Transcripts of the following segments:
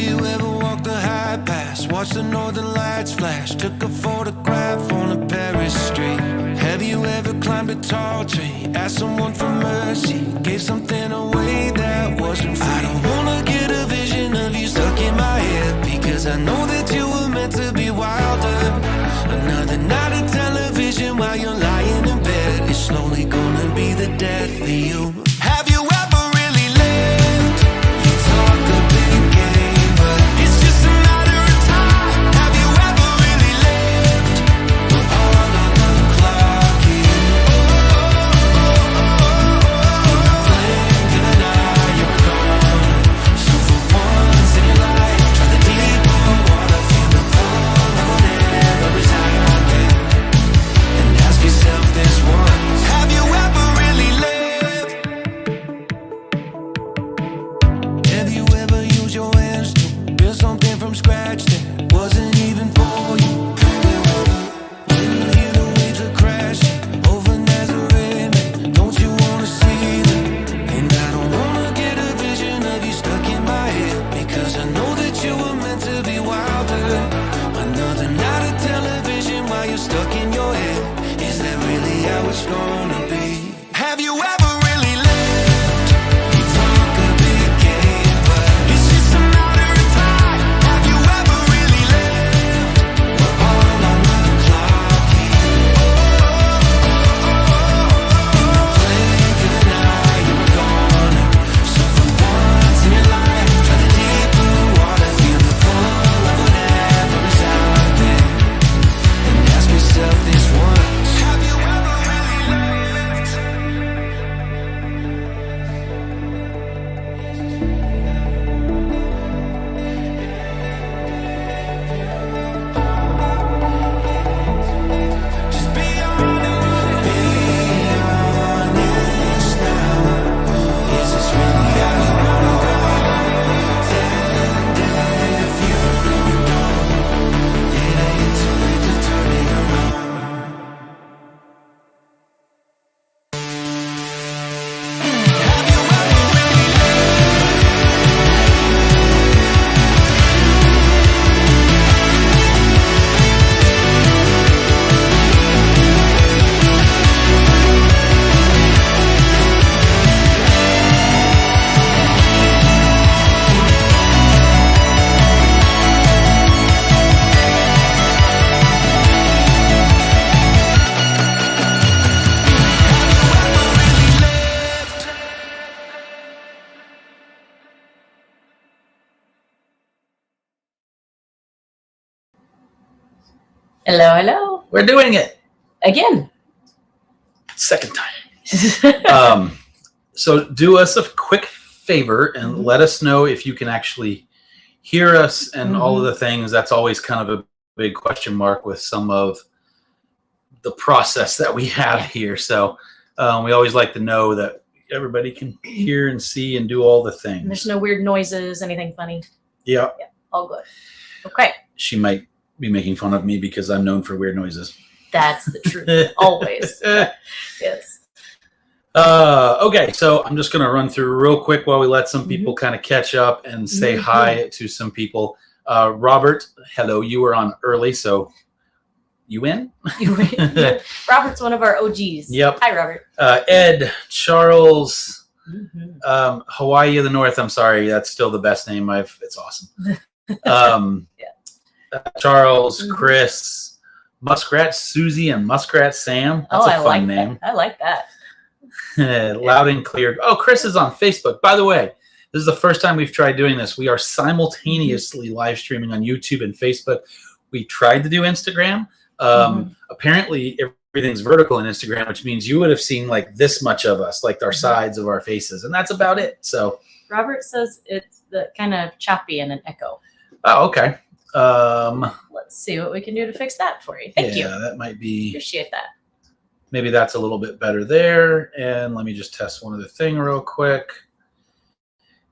you ever walked the high pass, watched the northern lights flash, took a photograph on a Paris street? Have you ever climbed a tall tree, asked someone for mercy, gave something away that wasn't free? I don't wanna get a vision of you stuck in my head, because I know that you were meant to be wilder. Another night of television while you're lying in bed, it's slowly gonna be the death of you. Have you ever really lived? You talk a big game, but it's just a matter of time. Have you ever really lived? We're all on the clock here. In the blink of an eye, you're gone. So for once in your life, try the deeper water, feel the pull of whatever is out there, and ask yourself this once: have you ever really lived? Have you ever used your hands to build something from scratch that wasn't even for you? When you hear the waves are crashing over Nazareth, man, don't you wanna see them? And I don't wanna get a vision of you stuck in my head, because I know that you were meant to be wilder. Another night of television while you're stuck in your head, is that really how it's gonna be? Have you ever really lived? You talk a big game, but it's just a matter of time. Have you ever really lived? We're all on the clock here. In the blink of an eye, you're gone. So for once in your life, try the deeper water, feel the pull of whatever is out there, and ask yourself this once: have you ever really lived? Just be honest now. Is this really how you wanna go? And if you don't know, it ain't too late to turn it around. Have you ever really Hello, hello. We're doing it. Again. Second time. So do us a quick favor and let us know if you can actually hear us and all of the things. That's always kind of a big question mark with some of the process that we have here. So we always like to know that everybody can hear and see and do all the things. And there's no weird noises, anything funny. Yeah. Yeah, all good. Okay. She might be making fun of me because I'm known for weird noises. That's the truth. Always. Yes. Okay, so I'm just going to run through real quick while we let some people kind of catch up and say hi to some people. Robert, hello. You were on early, so you in? Robert's one of our OGs. Yep. Hi, Robert. Ed, Charles, Hawaii of the North. I'm sorry, that's still the best name. It's awesome. Charles, Chris, Muskrat Susie, and Muskrat Sam. That's a fun name. I like that. Loud and clear. Oh, Chris is on Facebook. By the way, this is the first time we've tried doing this. We are simultaneously live streaming on YouTube and Facebook. We tried to do Instagram. Apparently, everything's vertical in Instagram, which means you would have seen like this much of us, like our sides of our faces, and that's about it. So Robert says it's the kind of choppy and an echo. Oh, okay. Let's see what we can do to fix that for you. Thank you. Yeah, that might be. Appreciate that. Maybe that's a little bit better there. And let me just test one other thing real quick.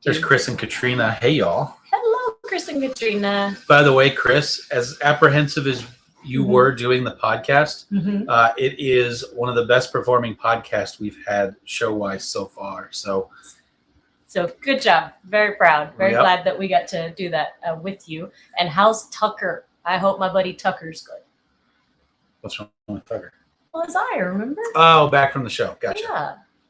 There's Chris and Katrina. Hey, y'all. Hello, Chris and Katrina. By the way, Chris, as apprehensive as you were doing the podcast, it is one of the best performing podcasts we've had show-wise so far. So So good job. Very proud. Very Yep. glad that we got to do that with you. And how's Tucker? I hope my buddy Tucker's good. What's wrong with Tucker? Well, as I remember. Oh, back from the show. Gotcha.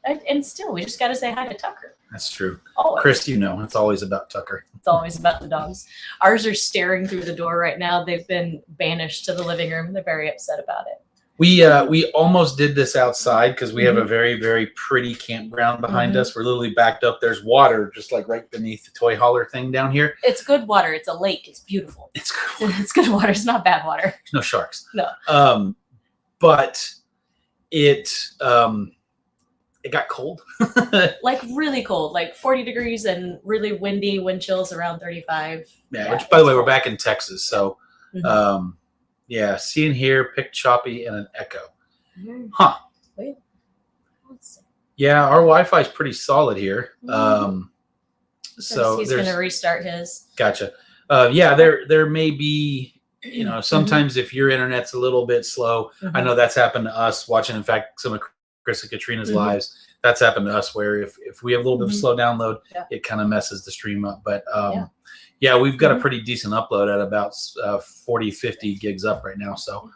Yeah. And still, we just got to say hi to Tucker. That's true. Always. Chris, you know, it's always about Tucker. It's always about the dogs. Ours are staring through the door right now. They've been banished to the living room. They're very upset about it. We almost did this outside because we have a very, very pretty campground behind us. We're literally backed up. There's water just like right beneath the toy hauler thing down here. It's good water. It's a lake. It's beautiful. It's good. It's good water. It's not bad water. There's no sharks. No. But it got cold. Like really cold, like 40 degrees and really windy, wind chills around 35. Yeah, which by the way, we're back in Texas. So yeah, see and hear, pick choppy and an echo. Huh. Wait. Let's see. Yeah, our Wi-Fi is pretty solid here. So he's going to restart his. Gotcha. Yeah, there may be, you know, sometimes if your internet's a little bit slow, I know that's happened to us watching, in fact, some of Chris and Katrina's lives. That's happened to us where if we have a little bit of a slow download, it kind of messes the stream up. But yeah, we've got a pretty decent upload at about 40, 50 gigs up right now. So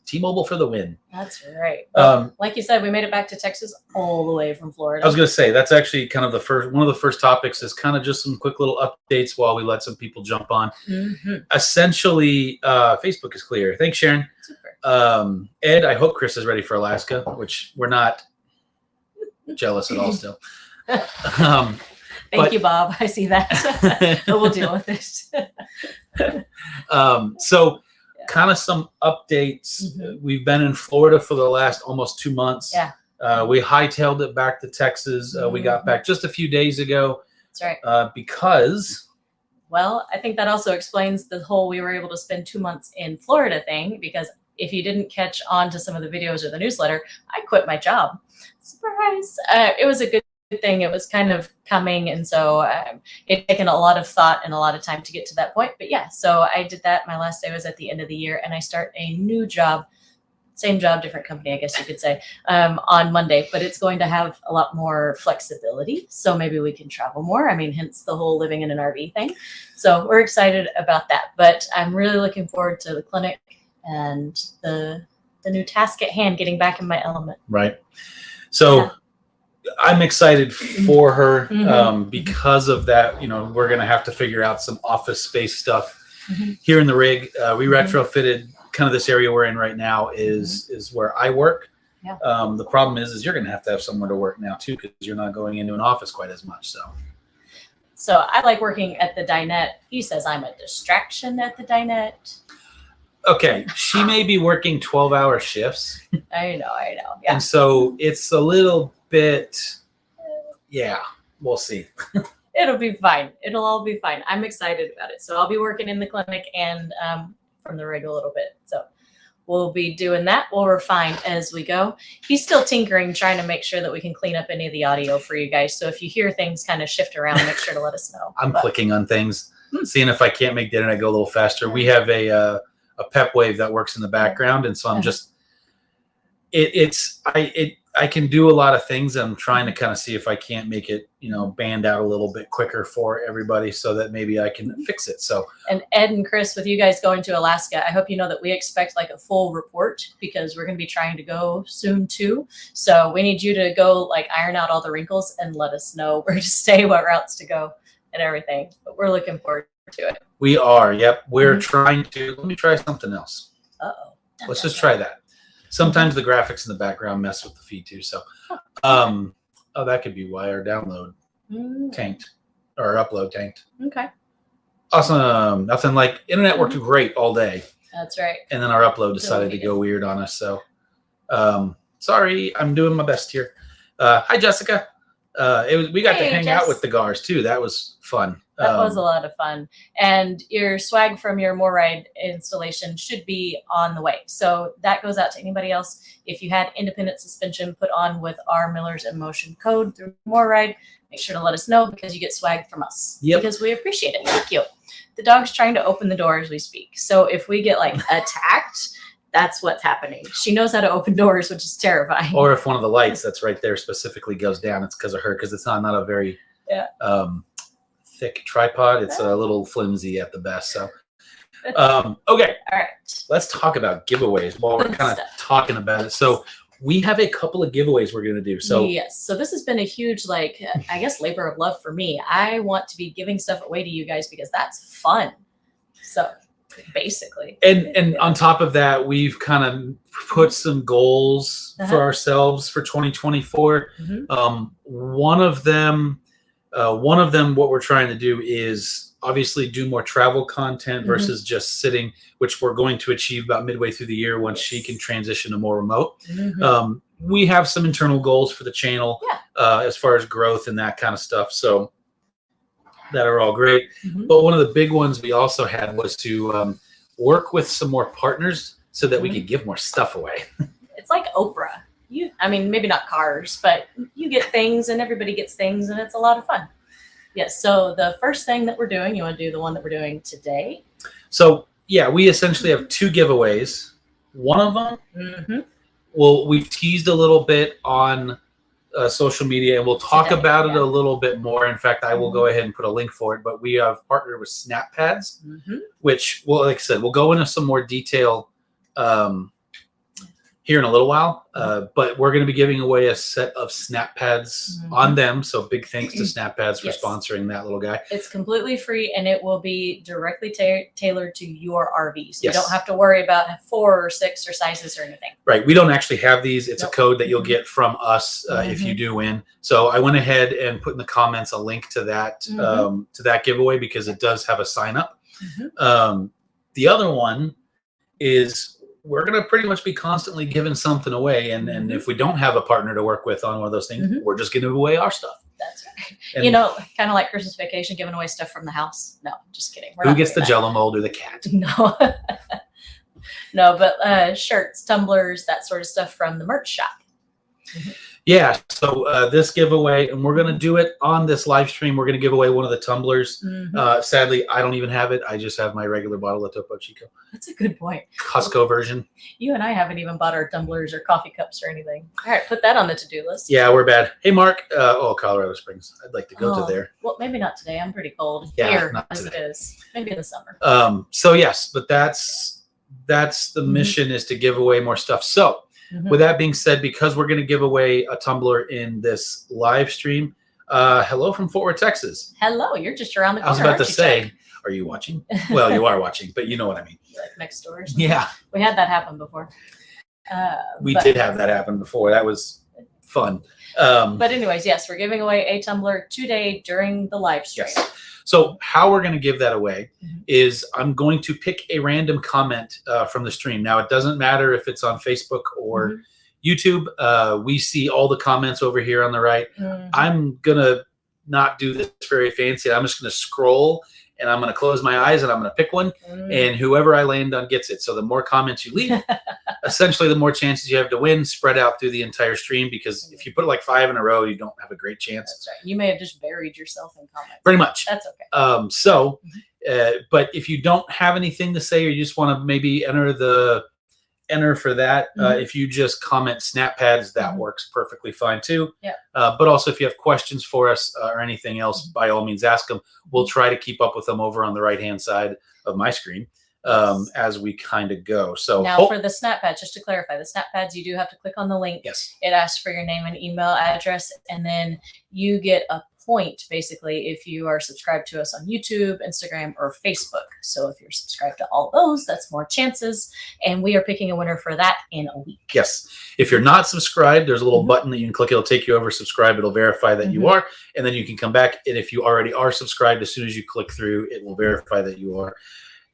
T-Mobile for the win. That's right. Well, like you said, we made it back to Texas all the way from Florida. I was going to say, that's actually kind of one of the first topics is kind of just some quick little updates while we let some people jump on. Essentially, Facebook is clear. Thanks, Sharon. Super. Ed, I hope Chris is ready for Alaska, which we're not jealous at all still. Thank you, Bob. I see that. We'll deal with it. So kind of some updates. We've been in Florida for the last almost 2 months. Yeah. We hightailed it back to Texas. We got back just a few days ago. That's right. Because... Well, I think that also explains the whole we were able to spend 2 months in Florida thing, because if you didn't catch on to some of the videos or the newsletter, I quit my job. Surprise. It was a good thing. It was kind of coming. And so it taken a lot of thought and a lot of time to get to that point. But yeah, so I did that. My last day was at the end of the year, and I start a new job, same job, different company, I guess you could say, on Monday, but it's going to have a lot more flexibility. So maybe we can travel more. I mean, hence the whole living in an RV thing. So we're excited about that, but I'm really looking forward to the clinic and the new task at hand, getting back in my element. Right. So I'm excited for her because of that. You know, we're going to have to figure out some office space stuff here in the rig. We retrofitted kind of this area we're in right now is where I work. Yeah. The problem is you're going to have somewhere to work now too, because you're not going into an office quite as much. So I like working at the dinette. He says I'm a distraction at the dinette. Okay, she may be working 12-hour shifts. I know. Yeah. And so it's a little bit, yeah, we'll see. It'll be fine. It'll all be fine. I'm excited about it. So I'll be working in the clinic and from the rig a little bit. So we'll be doing that. We'll refine as we go. He's still tinkering, trying to make sure that we can clean up any of the audio for you guys. So if you hear things kind of shift around, make sure to let us know. I'm clicking on things, seeing if I can't make the internet go a little faster. We have a pep wave that works in the background, and so I'm just I can do a lot of things. I'm trying to kind of see if I can't make it, you know, band out a little bit quicker for everybody so that maybe I can fix it. So, and Ed and Chris, with you guys going to Alaska, I hope you know that we expect like a full report, because we're going to be trying to go soon too. So we need you to go like iron out all the wrinkles and let us know where to stay, what routes to go and everything. But we're looking forward to it. We are. Yep. We're trying to, let me try something else. Let's just try that. Sometimes the graphics in the background mess with the feed too. So, oh, that could be why our download tanked or our upload tanked. Okay. Awesome. Nothing like internet worked great all day. That's right. And then our upload decided to go weird on us. So, sorry, I'm doing my best here. Hi, Jessica. We got to hang out with the Gars too. That was fun. That was a lot of fun. And your swag from your MoreRide installation should be on the way. So that goes out to anybody else. If you had independent suspension put on with our Miller's in Motion code through MoreRide, make sure to let us know, because you get swag from us. Yep. Because we appreciate it. Thank you. The dog's trying to open the door as we speak. So if we get like attacked, that's what's happening. She knows how to open doors, which is terrifying. Or if one of the lights that's right there specifically goes down, it's because of her, because it's not a very thick tripod. It's a little flimsy at the best. So, okay, All right. let's talk about giveaways while we're Good kind of stuff. talking about it. So we have a couple of giveaways we're going to do. So yes, so this has been a huge, like, I guess, labor of love for me. I want to be giving stuff away to you guys because that's fun. So basically, and on top of that, we've kind of put some goals for ourselves for 2024. One of them, what we're trying to do is obviously do more travel content versus just sitting, which we're going to achieve about midway through the year once she can transition to more remote. We have some internal goals for the channel as far as growth and that kind of stuff. So that are all great. But one of the big ones we also had was to work with some more partners so that we could give more stuff away. It's like Oprah. I mean, maybe not cars, but you get things and everybody gets things and it's a lot of fun. Yes. So the first thing that we're doing, you want to do the one that we're doing today? So yeah, we essentially have 2 giveaways. One of them, well, we've teased a little bit on social media, and we'll talk about it a little bit more. In fact, I will go ahead and put a link for it. But we have partnered with Snap Pads, which, well, like I said, we'll go into some more detail here in a little while. But we're going to be giving away a set of Snap Pads on them. So big thanks to Snap Pads for sponsoring that little guy. It's completely free, and it will be directly tailored to your RV. So you don't have to worry about 4 or 6 or sizes or anything. Right. We don't actually have these. It's a code that you'll get from us if you do win. So I went ahead and put in the comments a link to that giveaway because it does have a sign up. The other one is we're going to pretty much be constantly giving something away. And if we don't have a partner to work with on one of those things, we're just going to give away our stuff. That's right. And, you know, kind of like Christmas Vacation, giving away stuff from the house. No, just kidding. Who gets the Jell-O mold or the cat? No. No, but shirts, tumblers, that sort of stuff from the merch shop. Yeah, so this giveaway, and we're going to do it on this live stream. We're going to give away one of the tumblers. Sadly, I don't even have it. I just have my regular bottle of Topo Chico. That's a good point. Costco version. You and I haven't even bought our tumblers or coffee cups or anything. All right, put that on the to-do list. Yeah, we're bad. Hey, Mark. Colorado Springs. I'd like to go to there. Well, maybe not today. I'm pretty cold here as it is. Maybe in the summer. So, yes, but that's the mission, is to give away more stuff. So, with that being said, because we're going to give away a tumbler in this live stream, hello from Fort Worth, Texas. Hello, you're just around the corner. I was about to say, are you watching? Well, you are watching, but you know what I mean. Like next door or something. Yeah. We had that happen before. We did have that happen before. That was fun. But anyways, yes, we're giving away a tumbler today during the live stream. Yes. So how we're going to give that away is I'm going to pick a random comment from the stream. Now, it doesn't matter if it's on Facebook or YouTube. We see all the comments over here on the right. I'm going to not do this very fancy. I'm just going to scroll, and I'm going to close my eyes, and I'm going to pick one, and whoever I land on gets it. So the more comments you leave, essentially the more chances you have to win, spread out through the entire stream, because if you put like 5 in a row, you don't have a great chance. That's right. You may have just buried yourself in comments. Pretty much. That's okay. But if you don't have anything to say, or you just want to maybe enter for that, if you just comment Snap Pads, that works perfectly fine too. Yeah. But also, if you have questions for us or anything else, by all means, ask them. We'll try to keep up with them over on the right-hand side of my screen as we kind of go. So now for the Snap Pads, just to clarify, the Snap Pads, you do have to click on the link. Yes. It asks for your name and email address, and then you get a point basically if you are subscribed to us on YouTube, Instagram, or Facebook. So if you're subscribed to all those, that's more chances, and we are picking a winner for that in a week. Yes. If you're not subscribed, there's a little button that you can click. It'll take you over subscribe. It'll verify that you are, and then you can come back. And if you already are subscribed, as soon as you click through, it will verify that you are,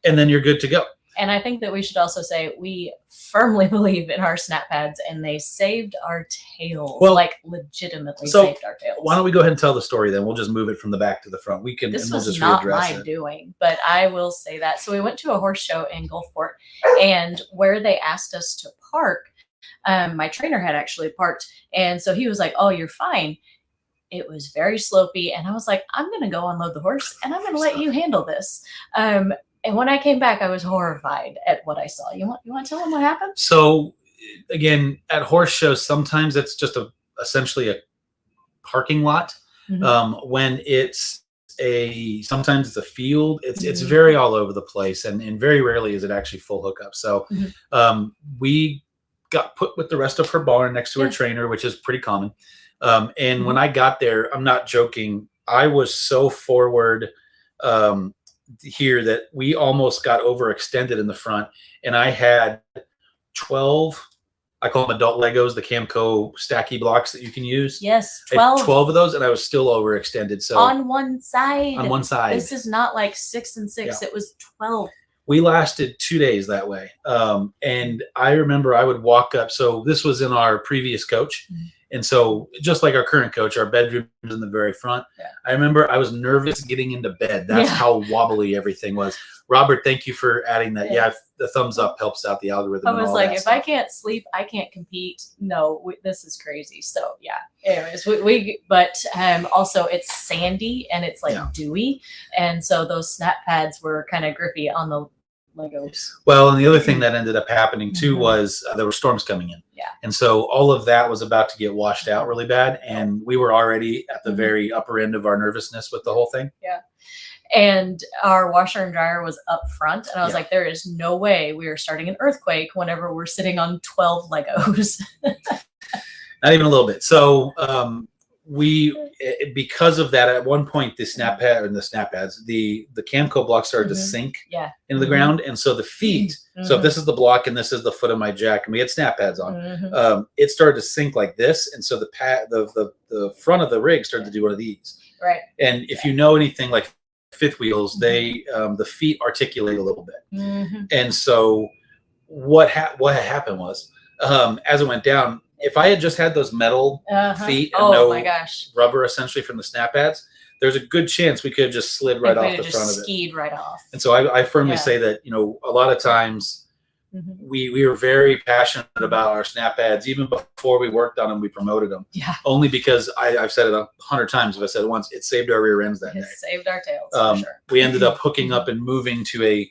and then you're good to go. And I think that we should also say we firmly believe in our Snap Pads, and they saved our tails. Well, like legitimately saved our tails. Why don't we go ahead and tell the story then? We'll just move it from the back to the front. We can. This we'll was just not readdress my it. doing, but I will say that. So we went to a horse show in Gulfport, and where they asked us to park, my trainer had actually parked, and so he was like, "Oh, you're fine." It was very slopey, and I was like, "I'm going to go unload the horse, and I'm going to let you handle this." And when I came back, I was horrified at what I saw. You want to tell them what happened? So, again, at horse shows, sometimes it's just essentially a parking lot. When it's sometimes it's a field, it's very all over the place, and very rarely is it actually full hookup. So we got put with the rest of her barn next to her trainer, which is pretty common. And when I got there, I'm not joking, I was so forward here that we almost got overextended in the front, and I had 12, I call them adult Legos, the Camco stacky blocks that you can use. Yes, I had 12. 12 of those, and I was still overextended. So on one side. On one side. This is not like 6 and 6. It was 12. We lasted 2 days that way. And I remember I would walk up. So this was in our previous coach. And so just like our current coach, our bedroom is in the very front. I remember I was nervous getting into bed. That's how wobbly everything was. Robert, thank you for adding that. Yeah, the thumbs up helps out the algorithm. I was like, if I can't sleep, I can't compete. No, this is crazy. So yeah. Anyways, but also it's sandy and it's like dewy, and so those snap pads were kind of grippy on the Legos. Well, and the other thing that ended up happening too was there were storms coming in. And so all of that was about to get washed out really bad, and we were already at the very upper end of our nervousness with the whole thing. And our washer and dryer was up front, and I was like, there is no way we are starting an earthquake whenever we're sitting on 12 Legos. Not even a little bit. So because of that, at one point the the Camco block started to sink into the ground, and so the feet. So if this is the block and this is the foot of my jack, and we had snap pads on, it started to sink like this, and so the front of the rig started to do one of these. Right. And if you know anything like fifth wheels, they the feet articulate a little bit, and so what happened was as it went down, if I had just had those metal feet and my gosh, rubber essentially from the snap pads, there's a good chance we could have just slid right off the front of it. Skied right off. And so I firmly say that, a lot of times we were very passionate about our snap pads. Even before we worked on them, we promoted them. Only because I've said it 100 times. If I said it once, it saved our rear ends that day. It saved our tails, for sure. We ended up hooking up and moving to a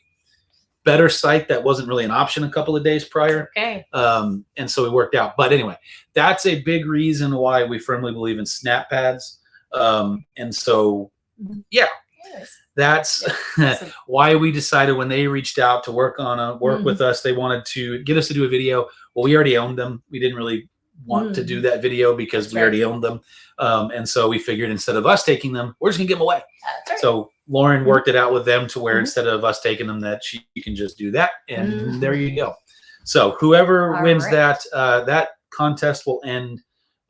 better site that wasn't really an option a couple of days prior. And so we worked out. But anyway, that's a big reason why we firmly believe in snap pads. And so, that's why we decided when they reached out to work with us, they wanted to get us to do a video. Well, we already owned them. We didn't really want to do that video because we already owned them. And so we figured instead of us taking them, we're just gonna give them away. So Lauren worked it out with them to where instead of us taking them, that she can just do that, and there you go. So whoever wins that contest will end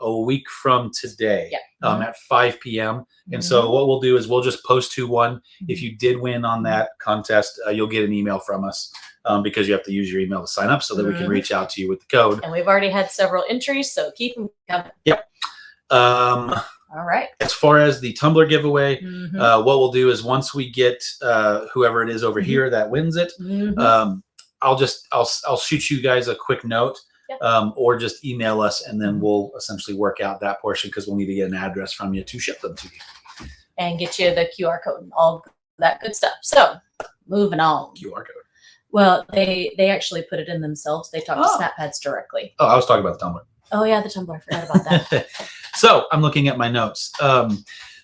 a week from today at 5 p.m. And so what we'll do is we'll just post 2-1. If you did win on that contest, you'll get an email from us because you have to use your email to sign up so that we can reach out to you with the code. And we've already had several entries, so keep them coming. All right. As far as the tumbler giveaway, what we'll do is once we get whoever it is over here that wins it, I'll shoot you guys a quick note. Or just email us, and then we'll essentially work out that portion because we'll need to get an address from you to ship them to you. And get you the QR code and all that good stuff. So, moving on. QR code. Well, they actually put it in themselves. They talked to snap pads directly. Oh, I was talking about the tumbler. Oh, yeah, the tumbler. I forgot about that. So, I'm looking at my notes.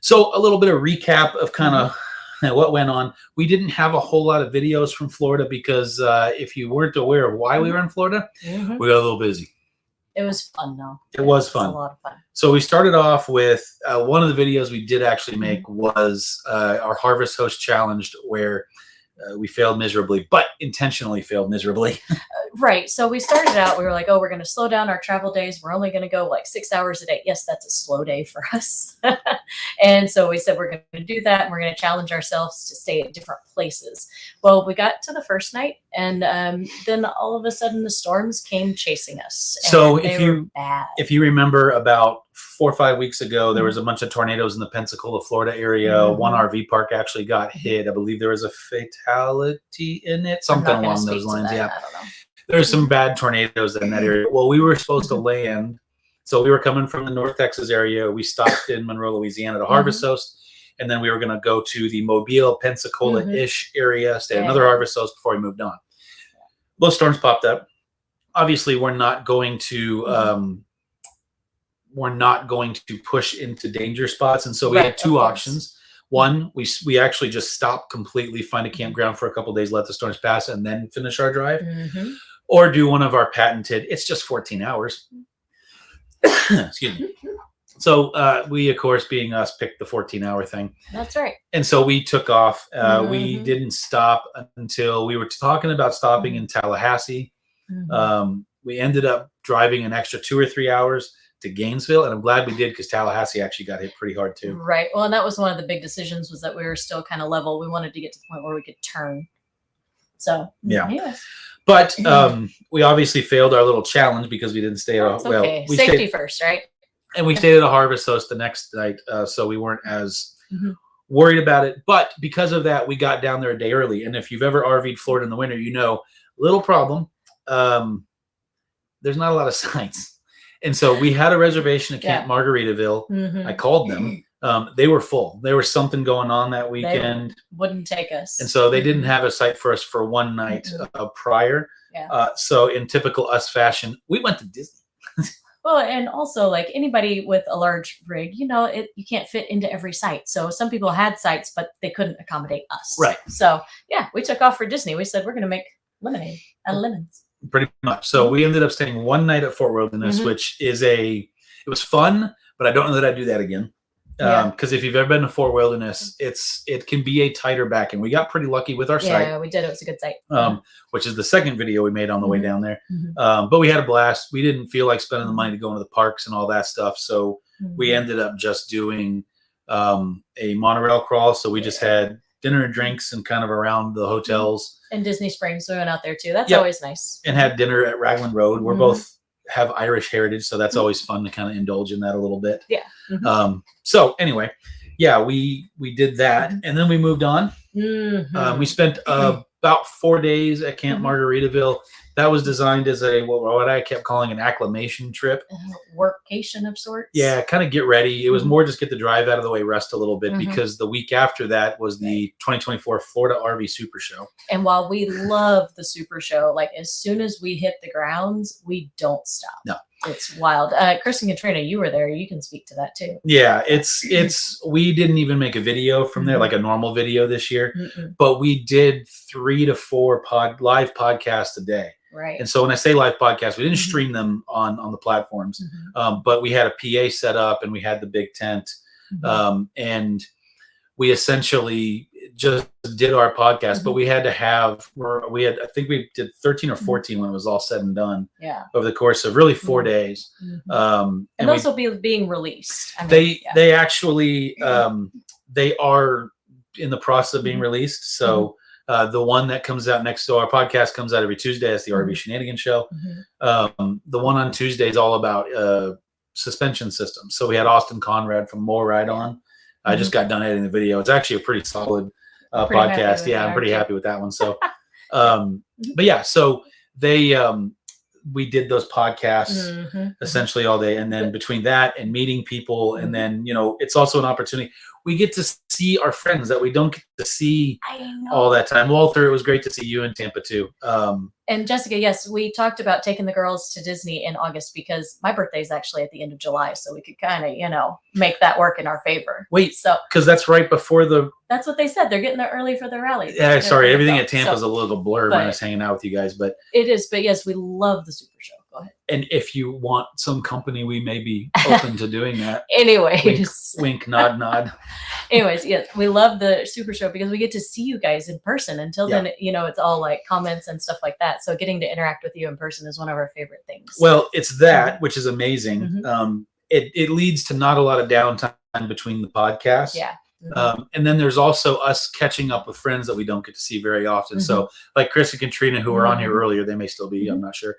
So, a little bit of recap of kind of what went on. We didn't have a whole lot of videos from Florida because if you weren't aware of why we were in Florida, we got a little busy. It was fun, though. It was fun. It was a lot of fun. So we started off with one of the videos we did actually make was our Harvest Host Challenge, where we failed miserably, but intentionally failed miserably. Right. So we started out, we were like, oh, we're going to slow down our travel days. We're only going to go like 6 hours a day. Yes, that's a slow day for us. And so we said, we're going to do that. And we're going to challenge ourselves to stay at different places. Well, we got to the first night, and then all of a sudden the storms came chasing us. So if you remember about 4 or 5 weeks ago, there was a bunch of tornadoes in the Pensacola, Florida area. One RV park actually got hit. I believe there was a fatality in it, something along those lines. I don't know. There's some bad tornadoes in that area. Well, we were supposed to land. So we were coming from the North Texas area. We stopped in Monroe, Louisiana to Harvest Host. And then we were going to go to the Mobile, Pensacola-ish area, stay at another Harvest Host before we moved on. Both storms popped up. Obviously, we're not going to we're not going to push into danger spots. And so we Right, had two of course. options. One, we actually just stop completely, find a campground for a couple of days, let the storms pass, and then finish our drive. Mhm. Or do one of our patented, it's just 14 hours. Excuse me. So we, of course, being us, picked the 14-hour thing. That's right. And so we took off. We Mhm. didn't stop until we were talking about stopping in Tallahassee. Mhm. We ended up driving an extra 2 or 3 hours to Gainesville, and I'm glad we did because Tallahassee actually got hit pretty hard too. Right. Well, and that was one of the big decisions, was that we were still kind of level. We wanted to get to the point where we could turn. So Yeah. yes. But we obviously failed our little challenge because we didn't stay at That's okay. we Safety stayed, first, right? and we stayed at a Harvest Host the next night, so we weren't as Mhm. worried about it. But because of that, we got down there a day early. And if you've ever RV'd Florida in the winter, you know, little problem. There's not a lot of sites. And so we had a reservation at Camp Margaritaville. Mhm. I called them. They were full. There was something going on that weekend. Wouldn't take us. And so they didn't have a site for us for one night prior. Yeah. So in typical us fashion, we went to Disney. Well, and also, like anybody with a large rig, you know, you can't fit into every site. So some people had sites, but they couldn't accommodate us. Right. So yeah, we took off for Disney. We said we're going to make lemonade out of lemons. Pretty much. So we ended up staying one night at Fort Wilderness, which is it was fun, but I don't know that I'd do that again. Because if you've ever been to Fort Wilderness, it can be a tighter back, and we got pretty lucky with our site. Yeah, we did. It was a good site. Which is the second video we made on the way down there. But we had a blast. We didn't feel like spending the money to go into the parks and all that stuff, so we ended up just doing a monorail crawl. So we just had dinner and drinks and kind of around the hotels. And Disney Springs, we went out there too. That's always nice. And had dinner at Raglan Road. We're both have Irish heritage, so that's always fun to kind of indulge in that a little bit. Yeah. So anyway, yeah, we did that, and then we moved on. We spent about 4 days at Camp Margaritaville. That was designed as what I kept calling an acclimation trip. Workcation of sorts. Yeah, kind of get ready. It was more just get the drive out of the way, rest a little bit, because the week after that was the 2024 Florida RV Supershow. And while we love the Supershow, like as soon as we hit the grounds, we don't stop. No. It's wild. Chris and Katrina, you were there. You can speak to that too. Yeah, we didn't even make a video from there, like a normal video this year, but we did 3 to 4 live podcasts a day. Right. And so when I say live podcasts, we didn't stream them on the platforms, but we had a PA set up and we had the big tent, and we essentially just did our podcast. But we had to I think we did 13 or 14 when it was all said and done. Yeah. Over the course of really 4 days. And those will be being released. I mean, they actually they are in the process of being released. So. The one that comes out next to our podcast comes out every Tuesday. That's the RV Shenanigans Show. The one on Tuesday is all about suspension systems. So we had Austin Conrad from More Ride on. I just got done editing the video. It's actually a pretty solid podcast. Yeah, I'm pretty happy with that one. So, but yeah, so we did those podcasts essentially all day. And then between that and meeting people, and then, it's also an opportunity. We get to see our friends that we don't get to see all that time. Walter, it was great to see you in Tampa too. And Jessica, yes, we talked about taking the girls to Disney in August because my birthday is actually at the end of July. So we could kind of, make that work in our favor. Wait, because that's right before that's what they said. They're getting there early for the rally. Yeah, sorry. Everything at Tampa is a little blur when I was hanging out with you guys, but it is. But yes, we love the Supershow. Go ahead. And if you want some company, we may be open to doing that. Anyways. Wink, nod, nod. Anyways, yes, we love the Supershow because we get to see you guys in person. Until then, it's all like comments and stuff like that. So getting to interact with you in person is one of our favorite things. Well, it's that, which is amazing. It leads to not a lot of downtime between the podcasts. Yeah. And then there's also us catching up with friends that we don't get to see very often. So like Chris and Katrina, who were on here earlier, they may still be, I'm not sure.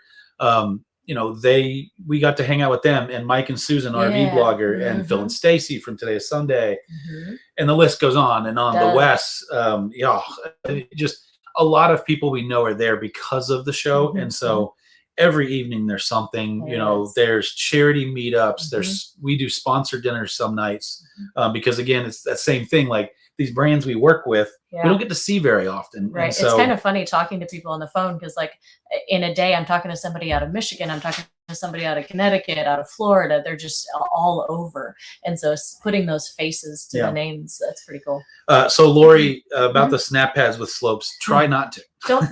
We got to hang out with them, and Mike and Susan, RV blogger, and Phil and Stacy from Today is Sunday, and the list goes on and on. The Wes, just a lot of people we know are there because of the show, and so every evening there's something. There's charity meetups. We do sponsor dinners some nights because again, it's that same thing. Like these brands we work with, we don't get to see very often. Right. And so, it's kind of funny talking to people on the phone because, like, in a day, I'm talking to somebody out of Michigan, I'm talking somebody out of Connecticut, out of Florida. They're just all over. And so putting those faces to the names, that's pretty cool. So Lori, about the snap pads with slopes, try not to.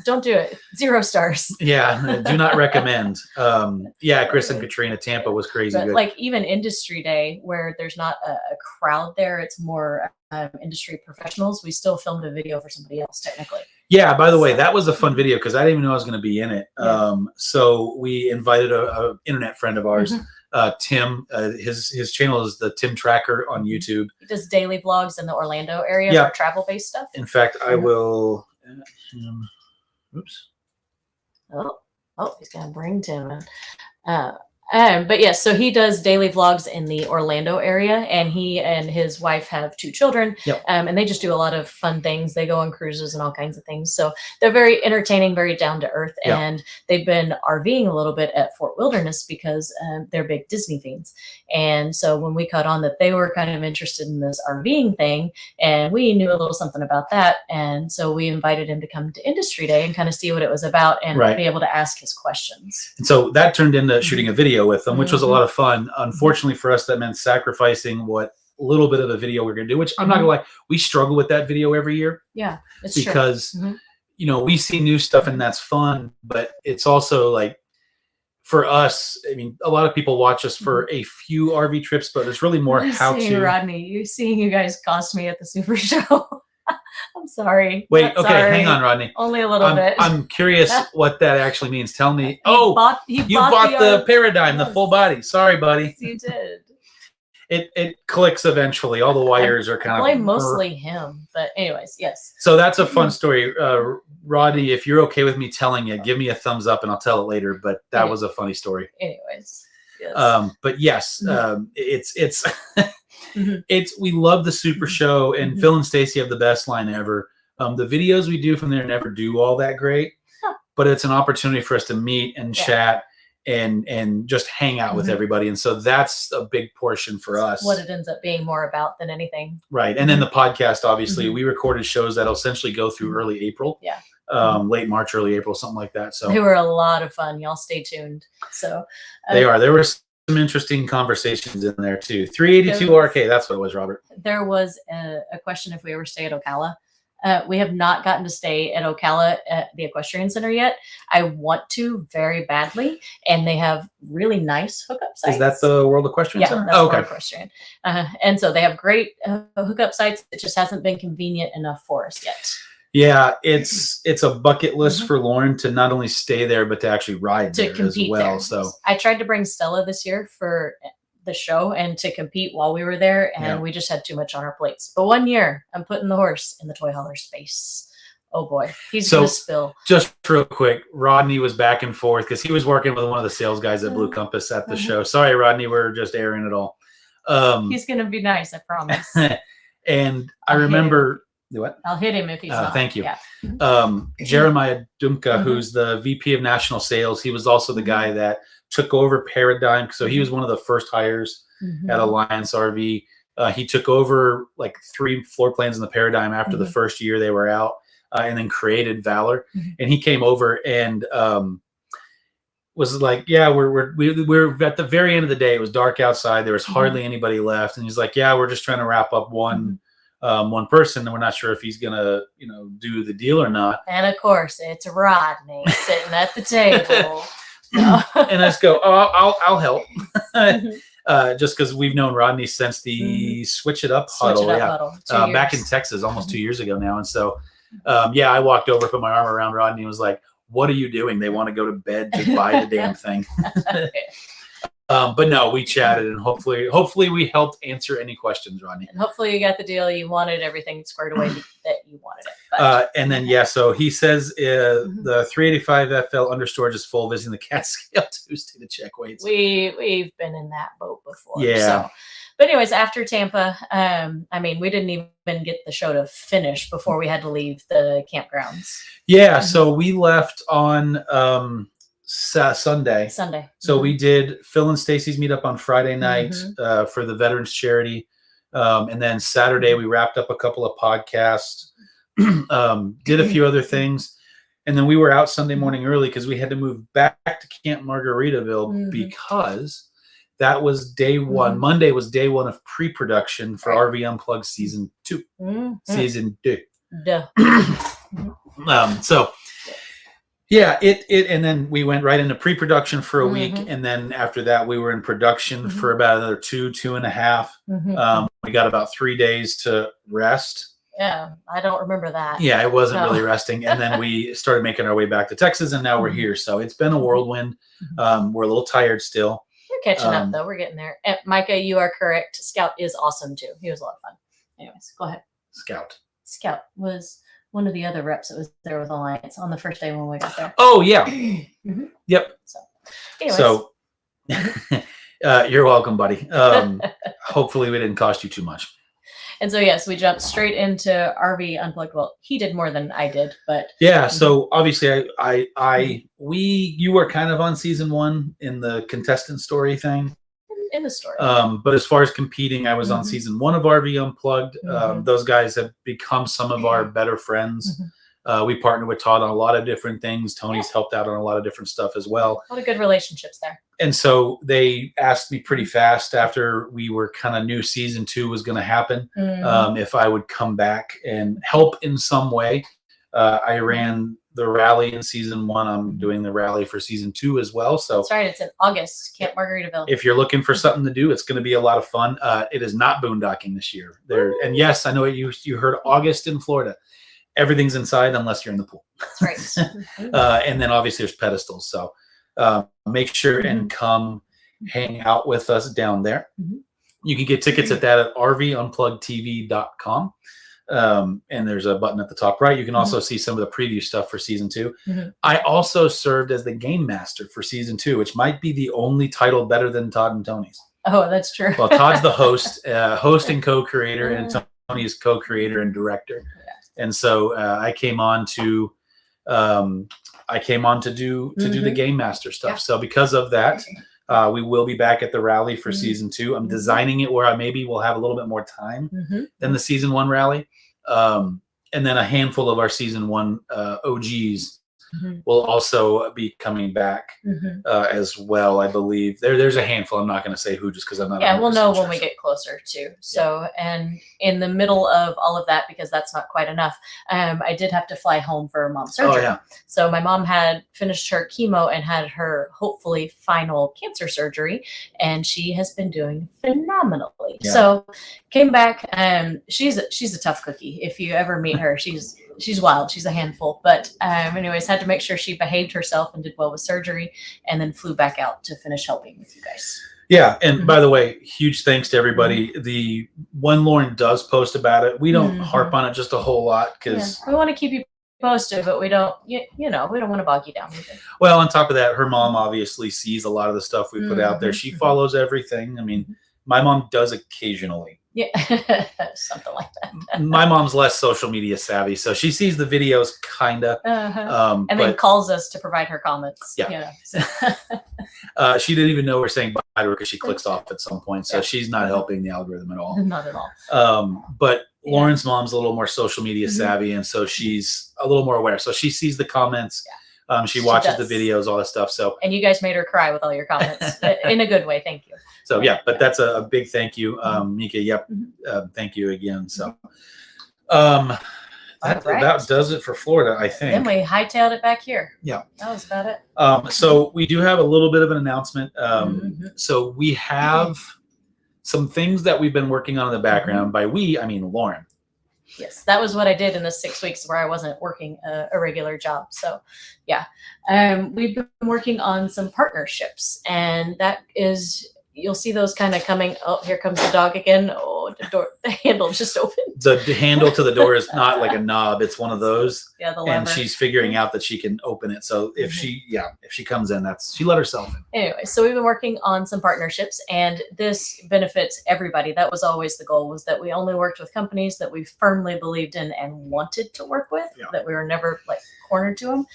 Don't do it. 0 stars. Yeah, do not recommend. Chris and Katrina, Tampa was crazy But good. like even industry day where there's not a crowd there, it's more industry professionals. We still filmed a video for somebody else technically. Yeah, by the way, that was a fun video because I didn't even know I was going to be in it. Yeah. So we invited a internet friend of ours, Tim. His channel is the Tim Tracker on YouTube. He does daily vlogs in the Orlando area for travel-based stuff. In fact, I will. Oops. Oh, he's gonna bring Tim in. But yes, so he does daily vlogs in the Orlando area, and he and his wife have 2 children. And they just do a lot of fun things. They go on cruises and all kinds of things. So they're very entertaining, very down to earth. And they've been RVing a little bit at Fort Wilderness because they're big Disney fiends. And so when we caught on that they were kind of interested in this RVing thing, and we knew a little something about that, and so we invited him to come to Industry Day and kind of see what it was about and be able to ask his questions. And so that turned into shooting a video with them, which was a lot of fun. Unfortunately for us, that meant sacrificing what little bit of a video we're going to do, which I'm not going to lie, we struggle with that video every year. Yeah, it's because true. you know, we see new stuff and that's fun, but it's also like for us, I mean, a lot of people watch us for a few RV trips, but it's really more how to. Rodney, seeing you guys cost me at the Supershow. I'm sorry. Wait, okay, sorry. Hang on, Rodney. Only a little bit. I'm curious what that actually means. Tell me. You bought the Paradigm, the full body. Sorry, buddy. You did. It clicks eventually. All the wires are kind of. I blame mostly him, but anyways, yes. So that's a fun story, Rodney. If you're okay with me telling you, give me a thumbs up, and I'll tell it later. But that was a funny story. Anyways, yes. But yes, it's. We love the Super Show, and Phil and Stacy have the best line ever. The videos we do from there never do all that great, but it's an opportunity for us to meet and chat and just hang out with everybody. And so that's a big portion for us. What it ends up being more about than anything. Right. And then the podcast, obviously, we recorded shows that'll essentially go through early April. Yeah. Late March, early April, something like that. So they were a lot of fun. Y'all stay tuned. So they are. There were some interesting conversations in there too. 382 RK, that's what it was, Robert. There was a question if we ever stay at Ocala. We have not gotten to stay at Ocala at the Equestrian Center yet. I want to very badly, and they have really nice hookup sites. Is that the World Equestrian Center? That's World Equestrian. And so they have great hookup sites. It just hasn't been convenient enough for us yet. Yeah, it's a bucket list for Lauren to not only stay there, but to actually ride there as well. So I tried to bring Stella this year for the show and to compete while we were there, and we just had too much on our plates. But 1 year, I'm putting the horse in the toy hauler space. Oh boy, he's gonna spill. Just real quick, Rodney was back and forth because he was working with one of the sales guys at Blue Compass at the show. Sorry, Rodney, we're just airing it all. He's gonna be nice, I promise. And I remember. What? I'll hit him if he's not. Thank you. Yeah. Jeremiah Dumka, who's the VP of National Sales, he was also the guy that took over Paradigm. So he was one of the first hires at Alliance RV. He took over like 3 floor plans in the Paradigm after the first year they were out, and then created Valor. And he came over and was like, yeah, we're at the very end of the day. It was dark outside. There was hardly anybody left. And he's like, yeah, we're just trying to wrap up one person, and we're not sure if he's gonna, do the deal or not. And of course, it's Rodney sitting at the table. And I just go, oh, I'll help. Just because we've known Rodney since the Switch It Up huddle, back in Texas, almost 2 years ago now. And so, I walked over, put my arm around Rodney, and was like, "What are you doing? They want to go to bed. Just buy the damn thing." But no, we chatted, and hopefully we helped answer any questions, Rodney. And hopefully you got the deal you wanted, everything squared away that you wanted it. And then, so he says the 385 FL understorage is full, visiting the Catskill Tuesday to check weights. We've been in that boat before. Yeah. So. But anyways, after Tampa, we didn't even get the show to finish before we had to leave the campgrounds. Yeah, so we left on Sunday. So we did Phil and Stacy's meetup on Friday night for the Veterans Charity. And then Saturday we wrapped up a couple of podcasts, did a few other things. And then we were out Sunday morning early because we had to move back to Camp Margaritaville Mhm. because that was day one. Mhm. Monday was day one of pre-production for Right. RV Unplugged season 2. Mhm. Season 2. Duh. So yeah, and then we went right into pre-production for a week, Mhm. and then after that we were in production for about another 2.5. Mhm. We got about 3 days to rest. Yeah, I don't remember that. Yeah, it wasn't No. really resting. And then we started making our way back to Texas, and now we're Mhm. here. So it's been a whirlwind. We're a little tired still. We're catching up Um, though. We're getting there. And Micah, you are correct. Scout is awesome too. He was a lot of fun. Anyways, go ahead. Scout. Scout was one of the other reps that was there with Alliance on the first day when we got there. Oh, yeah. Mhm. Yep. So, anyways. So you're welcome, buddy. Hopefully we didn't cost you too much. And so, yes, we jumped straight into RV Unplugged. Well, he did more than I did, but Yeah. So obviously you were kind of on season 1 in the contestant story thing. in the story. But as far as competing, I was on Mhm. season 1 of RV Unplugged. Mhm. Those guys have become some of our better friends. We partnered with Todd on a lot of different things. Tony's helped out on a lot of different stuff as well. A lot of good relationships there. And so they asked me pretty fast after we were kind of knew season 2 was going to happen, if I would come back and help in some way. I ran the rally in season 1. I'm doing the rally for season 2 as well. So That's right. It's in August, Camp Margaritaville. if you're looking for something to do, it's going to be a lot of fun. It is not boondocking this year. And yes, I know you heard August in Florida. Everything's inside unless you're in the pool. That's right. And then obviously there's pedestals. So make sure and come hang out with us down there. You can get tickets at that at rvunpluggedtv.com. And there's a button at the top right. You can also see some of the preview stuff for season 2. I also served as the game master for season 2, which might be the only title better than Todd and Tony's. Oh, that's true. Well, Todd's the host and co-creator, and Tony's co-creator and director. And so I came on to do the game master stuff. Yeah. So because of that, we will be back at the rally for season 2. I'm designing it where I maybe will have a little bit more time than the season 1 rally. And then a handful of our season 1 OGs will also be coming back as well, I believe. There's a handful. I'm not going to say who just because I'm not. Yeah, we'll know when we sure. get closer too. So, and in the middle of all of that, because that's not quite enough, I did have to fly home for mom's surgery. Oh, yeah. So my mom had finished her chemo and had her hopefully final cancer surgery, and she has been doing phenomenally. Yeah. So came back. She's a tough cookie. If you ever meet her, she's wild. She's a handful. But anyways, had to make sure she behaved herself and did well with surgery, and then flew back out to finish helping with you guys. Yeah, and by the way, huge thanks to everybody. The when Lauren does post about it, we don't harp on it just a whole lot because we want to keep you posted, but we don't, we don't want to bog you down with it. Well, on top of that, her mom obviously sees a lot of the stuff we put out there. She follows everything. I mean, my mom does occasionally. Yeah, something like that. My mom's less social media savvy, so she sees the videos kinda, and then calls us to provide her comments. Yeah. So. She didn't even know we're saying bye to her because she clicks off at some point, so she's not helping the algorithm at all. Not at all. But Lauren's mom's a little more social media savvy, and so she's a little more aware. So she sees the comments. She watches the videos, all that stuff. So, and you guys made her cry with all your comments in a good way. Thank you. So but that's a big thank you, Mika. Yep, thank you again. So, that about does it for Florida, I think. Then we hightailed it back here. Yeah, that was about it. So we do have a little bit of an announcement. So we have some things that we've been working on in the background. By we, I mean Lauren. Yes, that was what I did in the 6 weeks where I wasn't working a regular job. So, yeah, we've been working on some partnerships, and that is, you'll see those kind of coming. Oh, here comes the dog again. Oh, the handle just opened. The handle to the door is not like a knob; it's one of those. Yeah, the lever. And she's figuring out that she can open it. So if she comes in, she let herself in. Anyway, so we've been working on some partnerships, and this benefits everybody. That was always the goal: was that we only worked with companies that we firmly believed in and wanted to work with. That we were never like cornered to them.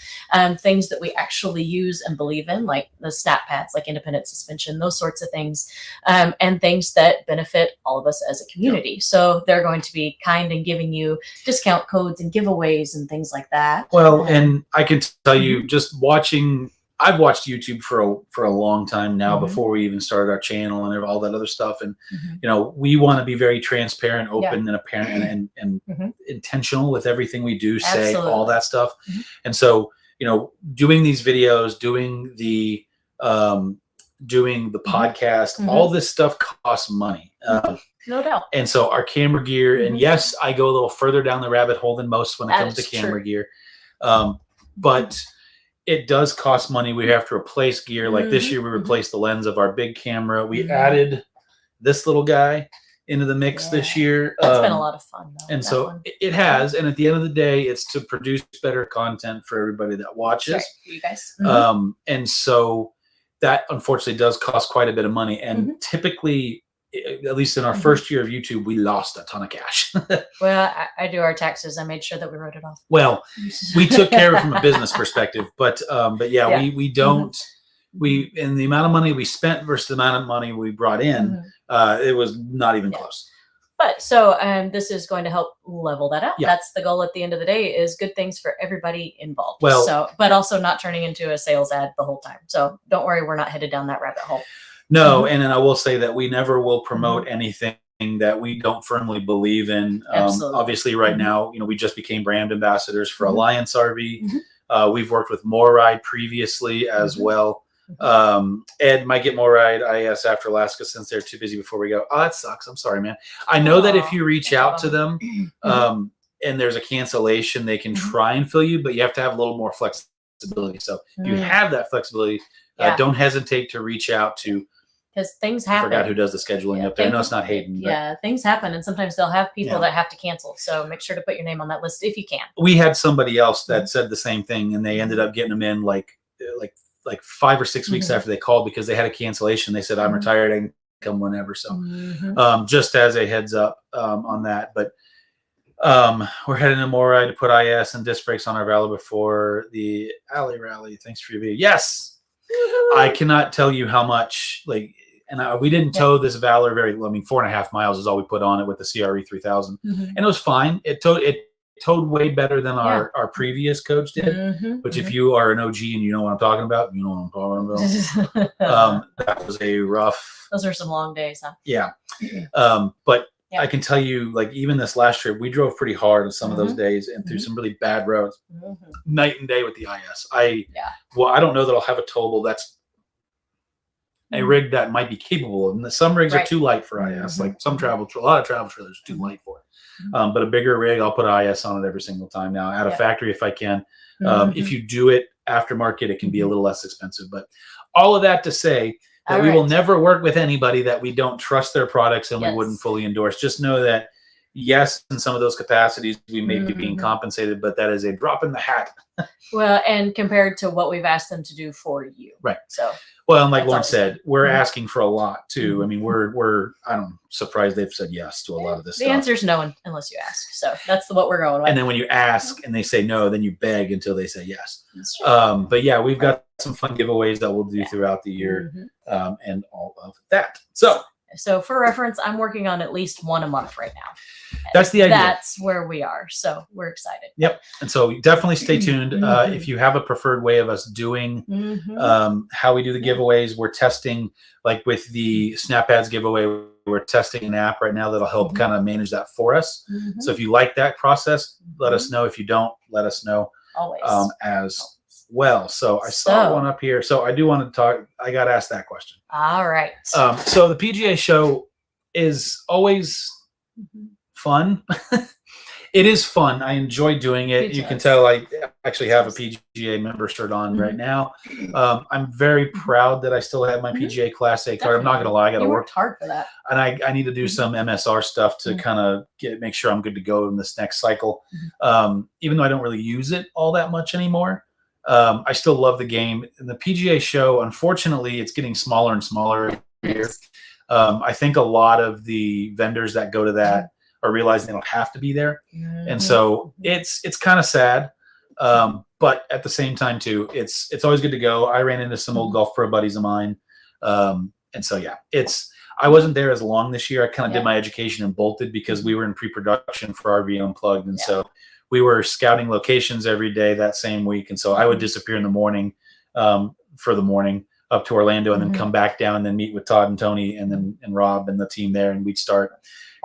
Things that we actually use and believe in, like the snap pads, like independent suspension, those sorts of things, and things that benefit all of us as a community. So they're going to be kind and giving you discount codes and giveaways and things like that. Well, and I can tell you, just watching, I've watched YouTube for a long time now, before we even started our channel and all that other stuff. And you know, we want to be very transparent, open, and apparent, and intentional with everything we do, say, all that stuff. And so, you know, doing these videos, doing the podcast, all this stuff costs money. No doubt. And so our camera gear, and yes, I go a little further down the rabbit hole than most when it comes to camera gear. But it does cost money. We have to replace gear. Like this year, we replaced the lens of our big camera. We added this little guy into the mix this year. That's been a lot of fun, though. And so it has. And at the end of the day, it's to produce better content for everybody that watches. Right, for you guys. And so that unfortunately does cost quite a bit of money. And typically, at least in our first year of YouTube, we lost a ton of cash. Well, I do our taxes. I made sure that we wrote it off. Well, we took care of it from a business perspective, but yeah, we don't, in the amount of money we spent versus the amount of money we brought in, it was not even close. But so this is going to help level that out. Yeah. That's the goal at the end of the day, is good things for everybody involved. Well, so, but also not turning into a sales ad the whole time. So don't worry, we're not headed down that rabbit hole. No, and then I will say that we never will promote anything that we don't firmly believe in. Obviously, right now, you know, we just became brand ambassadors for Alliance RV. We've worked with MoreRide previously as well. Ed might get MoreRide IS after Alaska since they're too busy before we go. Oh, that sucks. I'm sorry, man. I know that if you reach out to them and there's a cancellation, they can try and fill you, but you have to have a little more flexibility. So if you have that flexibility, don't hesitate to reach out to. Because things happen. I forgot who does the scheduling up there. No, it's not Hayden. Yeah, things happen, and sometimes they'll have people that have to cancel. So make sure to put your name on that list if you can. We had somebody else that said the same thing, and they ended up getting them in like 5 or 6 weeks after they called because they had a cancellation. They said, "I'm retired. I can come whenever." So just as a heads up on that, but we're heading to MoreRide to put IS and disc brakes on our Valor before the Alley Rally. Thanks for your video. Yes. I cannot tell you how much, we didn't tow this Valor 4.5 miles is all we put on it with the CRE 3000, and it was fine. It towed way better than our previous coach did, which if you are an OG and you know what I'm talking about, you know what I'm talking about. That was a rough. Those are some long days, huh? Yeah. But I can tell you, like, even this last trip, we drove pretty hard on some of those days and through some really bad roads, night and day with the IS. I don't know that I'll have a towable that's a rig that might be capable. And some rigs are too light for IS. Like a lot of travel trailers are too light for it. But a bigger rig, I'll put IS on it every single time now. Out of factory if I can. If you do it aftermarket, it can be a little less expensive. But all of that to say, that we will never work with anybody that we don't trust their products and we wouldn't fully endorse. Just know that, yes, in some of those capacities, we may be being compensated, but that is a drop in the hat. Well, and compared to what we've asked them to do for you. Right. So, well, and like Lauren said, we're asking for a lot too. I mean, I'm surprised they've said yes to a lot of this stuff. The answer is no unless you ask. So that's what we're going with. And then when you ask and they say no, then you beg until they say yes. But yeah, we've got some fun giveaways that we'll do throughout the year and all of that. So for reference, I'm working on at least one a month right now. That's the idea. That's where we are. So we're excited. Yep. And so definitely stay tuned. If you have a preferred way of us doing how we do the giveaways, we're testing, like with the Snap Ads giveaway, we're testing an app right now that'll help kind of manage that for us. So if you like that process, let us know. If you don't, let us know. Always. As well. So I saw one up here. So I do want to talk. I got asked that question. All right. So the PGA show is always fun. It is fun. I enjoy doing it. You can tell I actually have a PGA member shirt on right now. I'm very proud that I still have my PGA Class A card. I'm not going to lie. I got to work hard for that. And I need to do some MSR stuff to kind of make sure I'm good to go in this next cycle. Even though I don't really use it all that much anymore. I still love the game. And the PGA show, unfortunately, it's getting smaller and smaller every year. I think a lot of the vendors that go to that are realizing they don't have to be there. And so it's kind of sad. but at the same time too, it's always good to go. I ran into some old golf pro buddies of mine. And so, yeah, I wasn't there as long this year. I kind of did my education and bolted because we were in pre-production for RV Unplugged. And so we were scouting locations every day that same week. And so I would disappear in the morning for the morning up to Orlando and then come back down and then meet with Todd and Tony and Rob and the team there. And we'd start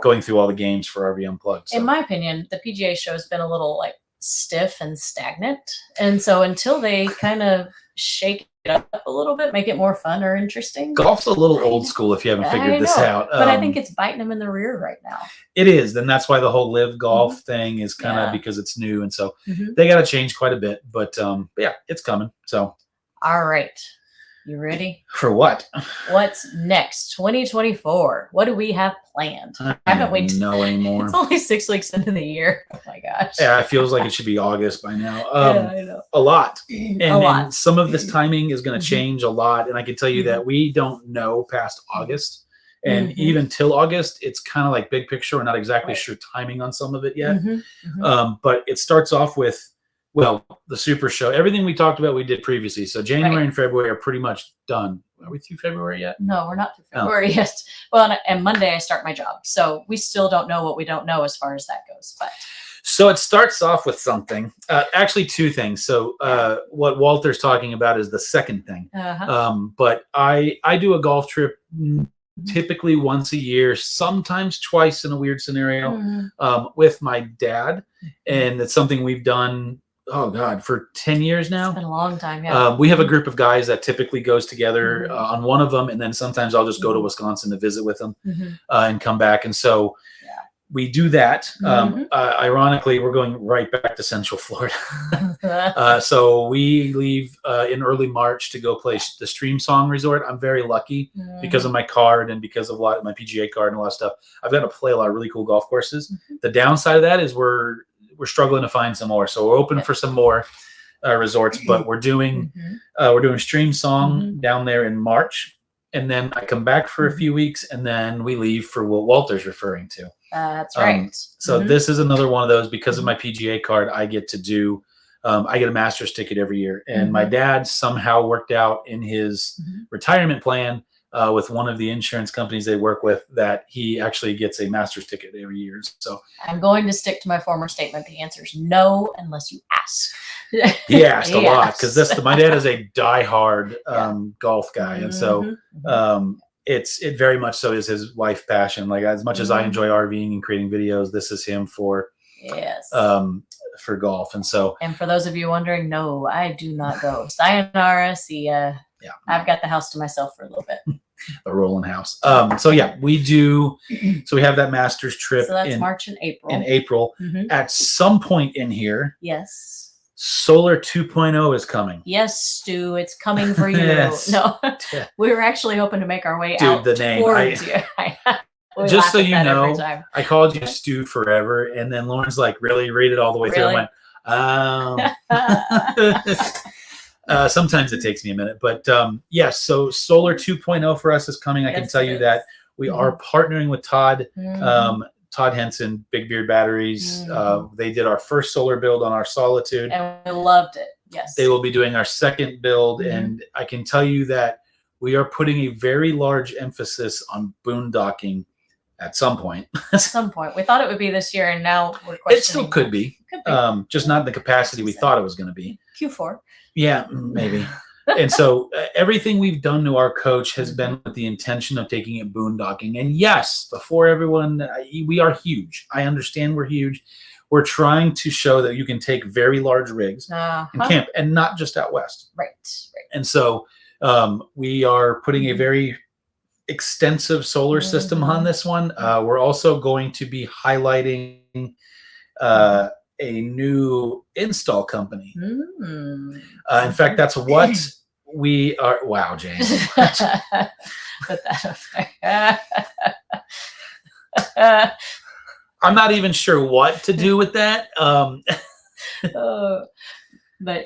going through all the games for RV Unplugged. So. In my opinion, the PGA show has been a little like stiff and stagnant. And so until they kind of shake it up a little bit, make it more fun or interesting. Golf's a little old school if you haven't figured this out. But I think it's biting them in the rear right now. It is. And that's why the whole live golf thing is kind of because it's new. And so they got to change quite a bit. But yeah, it's coming. So. All right. You ready? For what? What's next? 2024. What do we have planned? Haven't we? Know anymore. It's only 6 weeks into the year. Oh my gosh. Yeah, it feels like it should be August by now. Yeah, I know. A lot. And some of this timing is going to change a lot. And I can tell you that we don't know past August. And even till August, it's kind of like big picture. We're not exactly sure timing on some of it yet. But it starts off with, well, the Supershow, everything we talked about, we did previously. So January and February are pretty much done. Are we through February yet? No, we're not through February yet. Well, and Monday I start my job. So we still don't know what we don't know as far as that goes. But so it starts off with something, actually two things. So what Walter's talking about is the second thing. But I do a golf trip typically once a year, sometimes twice in a weird scenario with my dad. And it's something we've done for 10 years now. It's been a long time. Yeah. We have a group of guys that typically goes together on one of them. And then sometimes I'll just go to Wisconsin to visit with them and come back. And so we do that. Ironically, we're going right back to Central Florida. So we leave in early March to go play the Stream Song Resort. I'm very lucky because of my card and because of my PGA card and a lot of stuff. I've got to play a lot of really cool golf courses. The downside of that is we're struggling to find some more. So we're open for some more resorts, but we're doing Stream Song down there in March. And then I come back for a few weeks and then we leave for what Walter's referring to. That's right. So this is another one of those because of my PGA card. I get to do, I get a master's ticket every year. And my dad somehow worked out in his retirement plan with one of the insurance companies they work with that he actually gets a master's ticket every year. So I'm going to stick to my former statement. The answer is no, unless you ask. He asked a lot because my dad is a diehard golf guy. And so it very much so is his life passion. Like as much as I enjoy RVing and creating videos, this is him for golf. And so, and for those of you wondering, no, I do not go. Sayonara, see ya. Yeah, I've got the house to myself for a little bit. The rolling house. So yeah, we do. So we have that master's trip. So that's March and April. In April, at some point in here. Yes. Solar 2.0 is coming. Yes, Stu, it's coming for you. Yes. No, we were actually hoping to make our way out the name. towards you. Just so you know, I called you Stu forever, and then Lauren's like, really? Read it all the way through. I went, sometimes it takes me a minute, but yes. So Solar 2.0 for us is coming. I can tell you that we are partnering with Todd. Todd Henson, Big Beard Batteries. They did our first solar build on our Solitude. And we loved it. Yes. They will be doing our second build. And I can tell you that we are putting a very large emphasis on boondocking at some point. At some point. We thought it would be this year, and now we're questioning. It still could be. Just not the capacity we thought it was going to be. Q4. Yeah, maybe. And so everything we've done to our coach has been with the intention of taking it boondocking. And yes, before everyone, we are huge. I understand we're huge. We're trying to show that you can take very large rigs and camp, and not just out west. Right. And so we are putting a very extensive solar system on this one. We're also going to be highlighting a new install company. In fact, that's what we are. Wow, James. I'm not even sure what to do with that. But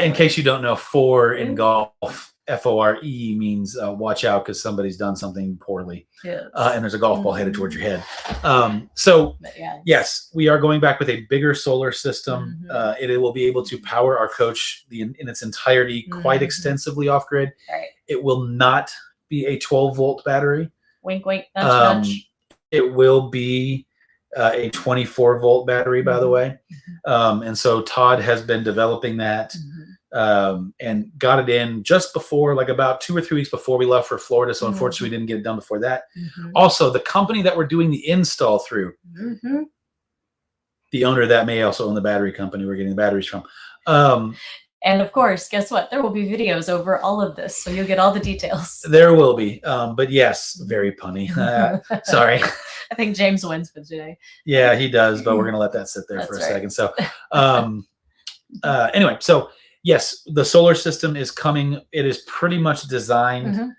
in case you don't know, 4 in golf FORE means watch out because somebody's done something poorly. Yes. And there's a golf ball headed towards your head. So yes, we are going back with a bigger solar system. It will be able to power our coach in its entirety quite extensively off grid. Right. It will not be a 12-volt battery. Wink, wink, nudge, nudge. It will be a 24-volt battery, by the way. And so Todd has been developing that and got it in just before, like about 2 or 3 weeks before we left for Florida. So unfortunately, we didn't get it done before that. Also, the company that we're doing the install through, the owner of that may also own the battery company we're getting the batteries from. And of course, guess what? There will be videos over all of this, so you'll get all the details. There will be. But yes, very punny. Sorry. I think James wins for today. Yeah, he does, but we're going to let that sit there for a second. So anyway, so yes, the solar system is coming. It is pretty much designed.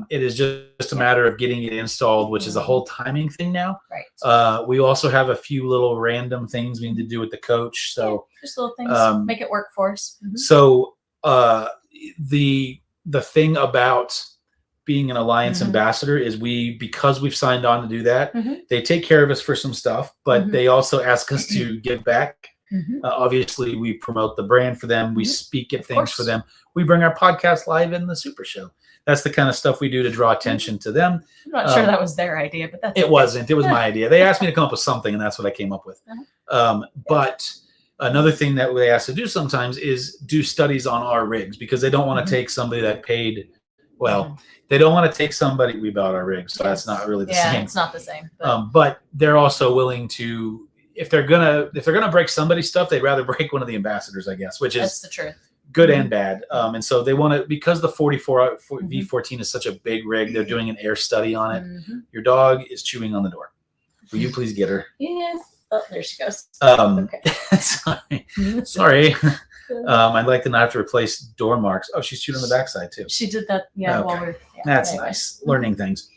It is just a matter of getting it installed, which is a whole timing thing now. Right. We also have a few little random things we need to do with the coach. So just little things, make it work for us. So the thing about being an Alliance ambassador is because we've signed on to do that, they take care of us for some stuff, but they also ask us to give back. Obviously, we promote the brand for them. We speak at things for them. We bring our podcast live in the Supershow. That's the kind of stuff we do to draw attention to them. I'm not sure that was their idea, but that's it wasn't. It was my idea. They asked me to come up with something, and that's what I came up with. But another thing that they ask to do sometimes is do studies on our rigs because they don't want to take somebody that paid. Well, they don't want to take somebody. We bought our rigs, so that's not really the same. Yeah, it's not the same. But they're also willing to, if they're gonna break somebody's stuff, they'd rather break one of the ambassadors, I guess, which is that's the truth. Good and bad. And so they want to, because the 44 V14 is such a big rig, they're doing an air study on it. Your dog is chewing on the door. Will you please get her? Yes. Oh, there she goes. Okay. Sorry. I'd like to not have to replace door marks. Oh, she's chewed on the backside too. She did that. Yeah. Okay. That's nice. Learning things.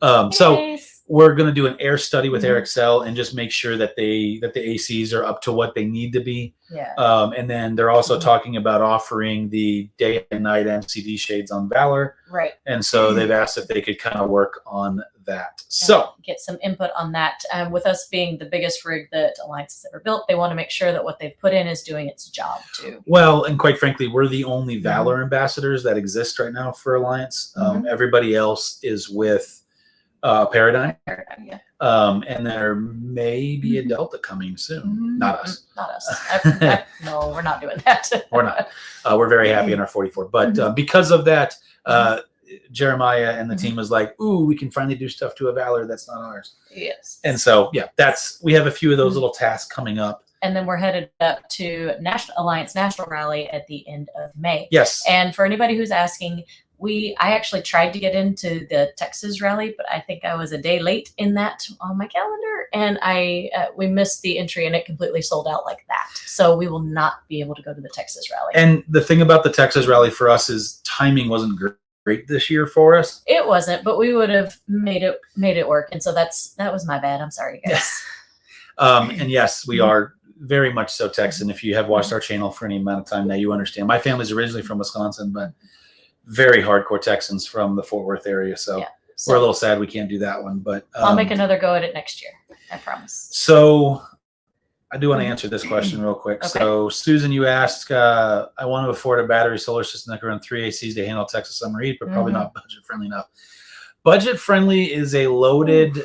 So we're going to do an air study with AirXL and just make sure that the ACs are up to what they need to be. Yeah. And then they're also talking about offering the day and night MCD shades on Valor. Right. And so they've asked if they could kind of work on that. So get some input on that. With us being the biggest rig that Alliance has ever built, they want to make sure that what they've put in is doing its job too. Well, and quite frankly, we're the only Valor ambassadors that exist right now for Alliance. Everybody else is with Paradigm. Yeah. And there may be a Delta coming soon. Not us. Not us. No, we're not doing that. We're not. We're very happy in our 44. But because of that, Jeremiah and the team was like, ooh, we can finally do stuff to a Valor that's not ours. Yes. And so, yeah, we have a few of those little tasks coming up. And then we're headed up to Alliance National Rally at the end of May. Yes. And for anybody who's asking, I actually tried to get into the Texas rally, but I think I was a day late in that on my calendar, and we missed the entry, and it completely sold out like that. So we will not be able to go to the Texas rally. And the thing about the Texas rally for us is timing wasn't great this year for us. It wasn't, but we would have made it work, and so that was my bad. I'm sorry, guys. And yes, we are very much so Texan. If you have watched our channel for any amount of time now, you understand. My family's originally from Wisconsin, but very hardcore Texans from the Fort Worth area. So, we're a little sad we can't do that one, but I'll make another go at it next year. I promise. So I do want to answer this question real quick. Okay. So Susan, you asked, I want to afford a battery solar system that can run 3 ACs to handle Texas summer heat, but probably not budget friendly enough. Budget friendly is a loaded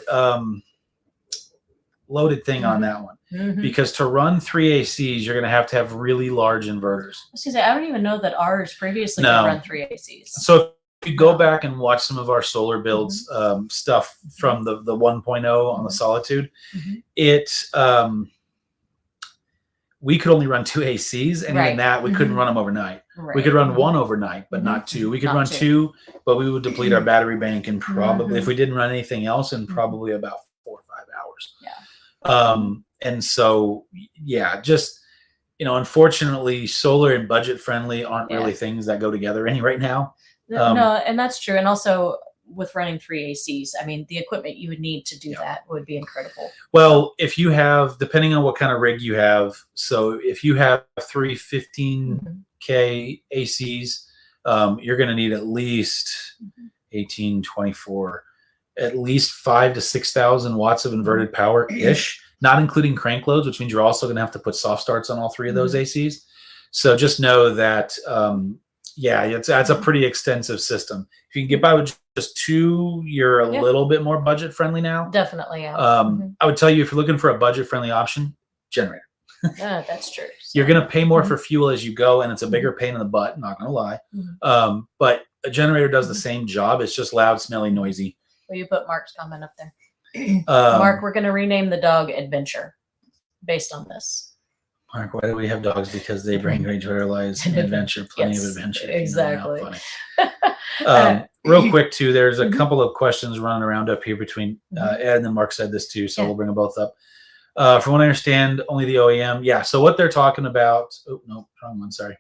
thing on that one. Because to run 3 ACs, you're going to have really large inverters. I was gonna say, I don't even know that ours previously could run 3 ACs. So if you go back and watch some of our solar builds stuff from the 1.0 on the Solitude, we could only run 2 ACs, and even that we couldn't run them overnight. Right. We could run one overnight, but not 2. We could run 2, but we would deplete our battery bank in probably, if we didn't run anything else, in probably about 4 or 5 hours. Yeah. And so, yeah, just, unfortunately, solar and budget friendly aren't really things that go together right now. No, and that's true. And also with running 3 ACs, I mean, the equipment you would need to do that would be incredible. Well, if you have, depending on what kind of rig you have, so if you have 3 15K ACs, you're going to need at least 18, 24, at least 5,000 to 6,000 watts of inverted power ish, not including crank loads, which means you're also going to have to put soft starts on all three of those ACs. So just know that, that's a pretty extensive system. If you can get by with just two, you're a little bit more budget friendly now. Definitely, yeah. I would tell you, if you're looking for a budget friendly option, generator. Yeah, that's true. So, you're going to pay more for fuel as you go, and it's a bigger pain in the butt, not going to lie. But a generator does the same job. It's just loud, smelly, noisy. Will you put Mark's comment up there? Mark, we're going to rename the dog Adventure based on this. Mark, why do we have dogs? Because they bring great joy to our lives and adventure, plenty of adventure. Exactly. Real quick, too, there's a couple of questions running around up here between Ed and then Mark said this, too, so we'll bring them both up. From what I understand, only the OEM. Yeah, so what they're talking about... Oh, no, wrong one, sorry.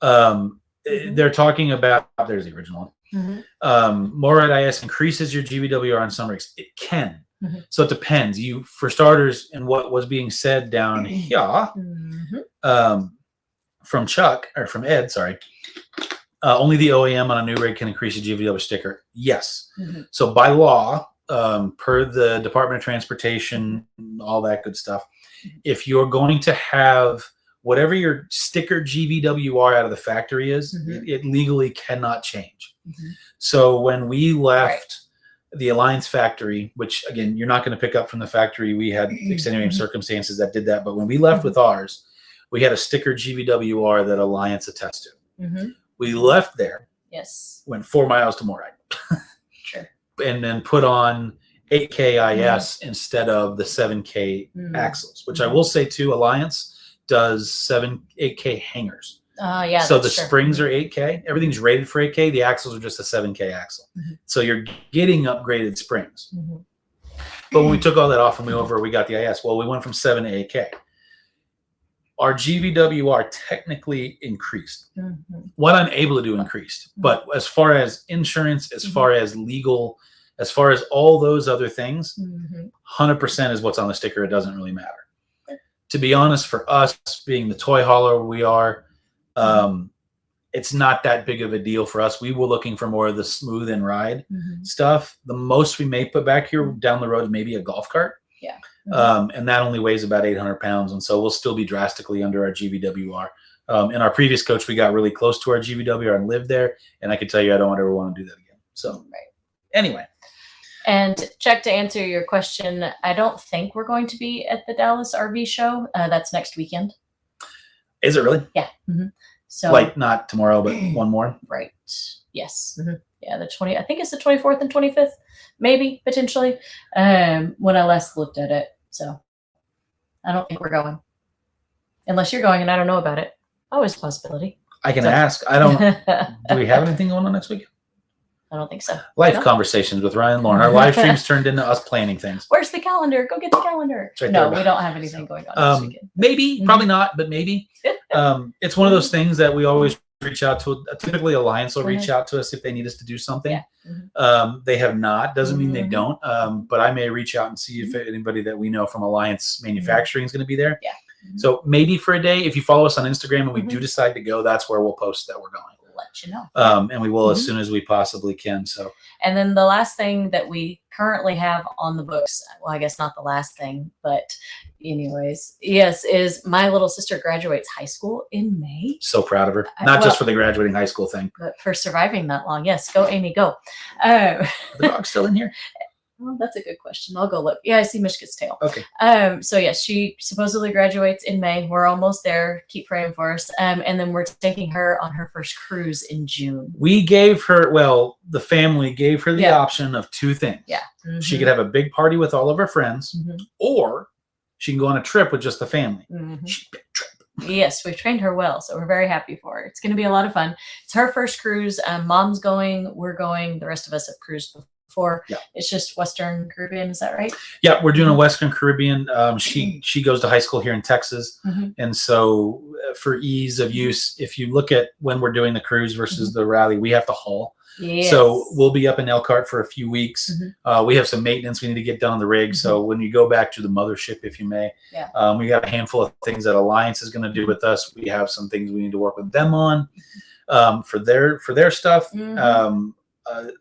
They're talking about... There's the original one. MORAD IS increases your GVWR on some rigs. It can. So it depends. For starters, and what was being said down here from Chuck, or from Ed, sorry, only the OEM on a new rig can increase your GVW sticker. Yes. So by law, per the Department of Transportation, all that good stuff, if you're going to have whatever your sticker GVWR out of the factory is, it legally cannot change. So when we left the Alliance factory, which again, you're not going to pick up from the factory, we had extenuating circumstances that did that. But when we left with ours, we had a sticker GVWR that Alliance attests to. We left there, went 4 miles to Morag, and then put on 8K IS instead of the 7K axles, which I will say too, Alliance does 8K hangers. So the springs are 8K. Everything's rated for 8K. The axles are just a 7K axle. So you're getting upgraded springs. But when we took all that off and we got the IS, well, we went from 7 to 8K. Our GVWR technically increased. What I'm able to do increased. But as far as insurance, as far as legal, as far as all those other things, 100% is what's on the sticker. It doesn't really matter. To be honest, for us being the toy hauler we are, it's not that big of a deal for us. We were looking for more of the smooth and ride stuff. The most we may put back here down the road is maybe a golf cart. And that only weighs about 800 pounds. And so we'll still be drastically under our GVWR. In our previous coach, we got really close to our GVWR and lived there. And I can tell you, I don't ever want to do that again. So anyway. And Chuck, to answer your question, I don't think we're going to be at the Dallas RV show. That's next weekend. Is it really? Yeah. So like not tomorrow, but one more. Right. Yes. Yeah. The 20. I think it's the 24th and 25th, maybe potentially. When I last looked at it, so I don't think we're going, unless you're going and I don't know about it. Always a possibility. I can ask. I don't. Do we have anything going on next week? I don't think so. Life conversations with Ryan and Lauren. Our live streams turned into us planning things. Where's the calendar? Go get the calendar. Right no, we don't have anything going on this weekend. Maybe, probably not, but maybe. It's one of those things that we always reach out to. Typically, Alliance will reach out to us if they need us to do something. They have not. Doesn't mean they don't. But I may reach out and see if anybody that we know from Alliance Manufacturing is going to be there. So maybe for a day, if you follow us on Instagram and we do decide to go, that's where we'll post that we're going. Let you know. And we will as soon as we possibly can. So, and then the last thing that we currently have on the books, well, I guess not the last thing, but anyways, yes, is my little sister graduates high school in May. So proud of her. Not just for the graduating high school thing, but for surviving that long. Yes. Go, Amy, go. The dog's still in here. Well, that's a good question. I'll go look. Yeah, I see Mishka's tail. Okay. So yes, she supposedly graduates in May. We're almost there. Keep praying for us. And then we're taking her on her first cruise in June. We gave her, the family gave her the option of two things. She could have a big party with all of her friends, or she can go on a trip with just the family. She picked trip. Yes, we've trained her well, so we're very happy for her. It's going to be a lot of fun. It's her first cruise. Mom's going. We're going. The rest of us have cruised before. It's just Western Caribbean, is that right? Yeah, we're doing a Western Caribbean. She goes to high school here in Texas, and so for ease of use, if you look at when we're doing the cruise versus the rally, we have to haul. So we'll be up in Elkhart for a few weeks. We have some maintenance we need to get done on the rig. So when you go back to the mothership, if you may, we got a handful of things that Alliance is going to do with us. We have some things we need to work with them on. for their stuff. Mhm.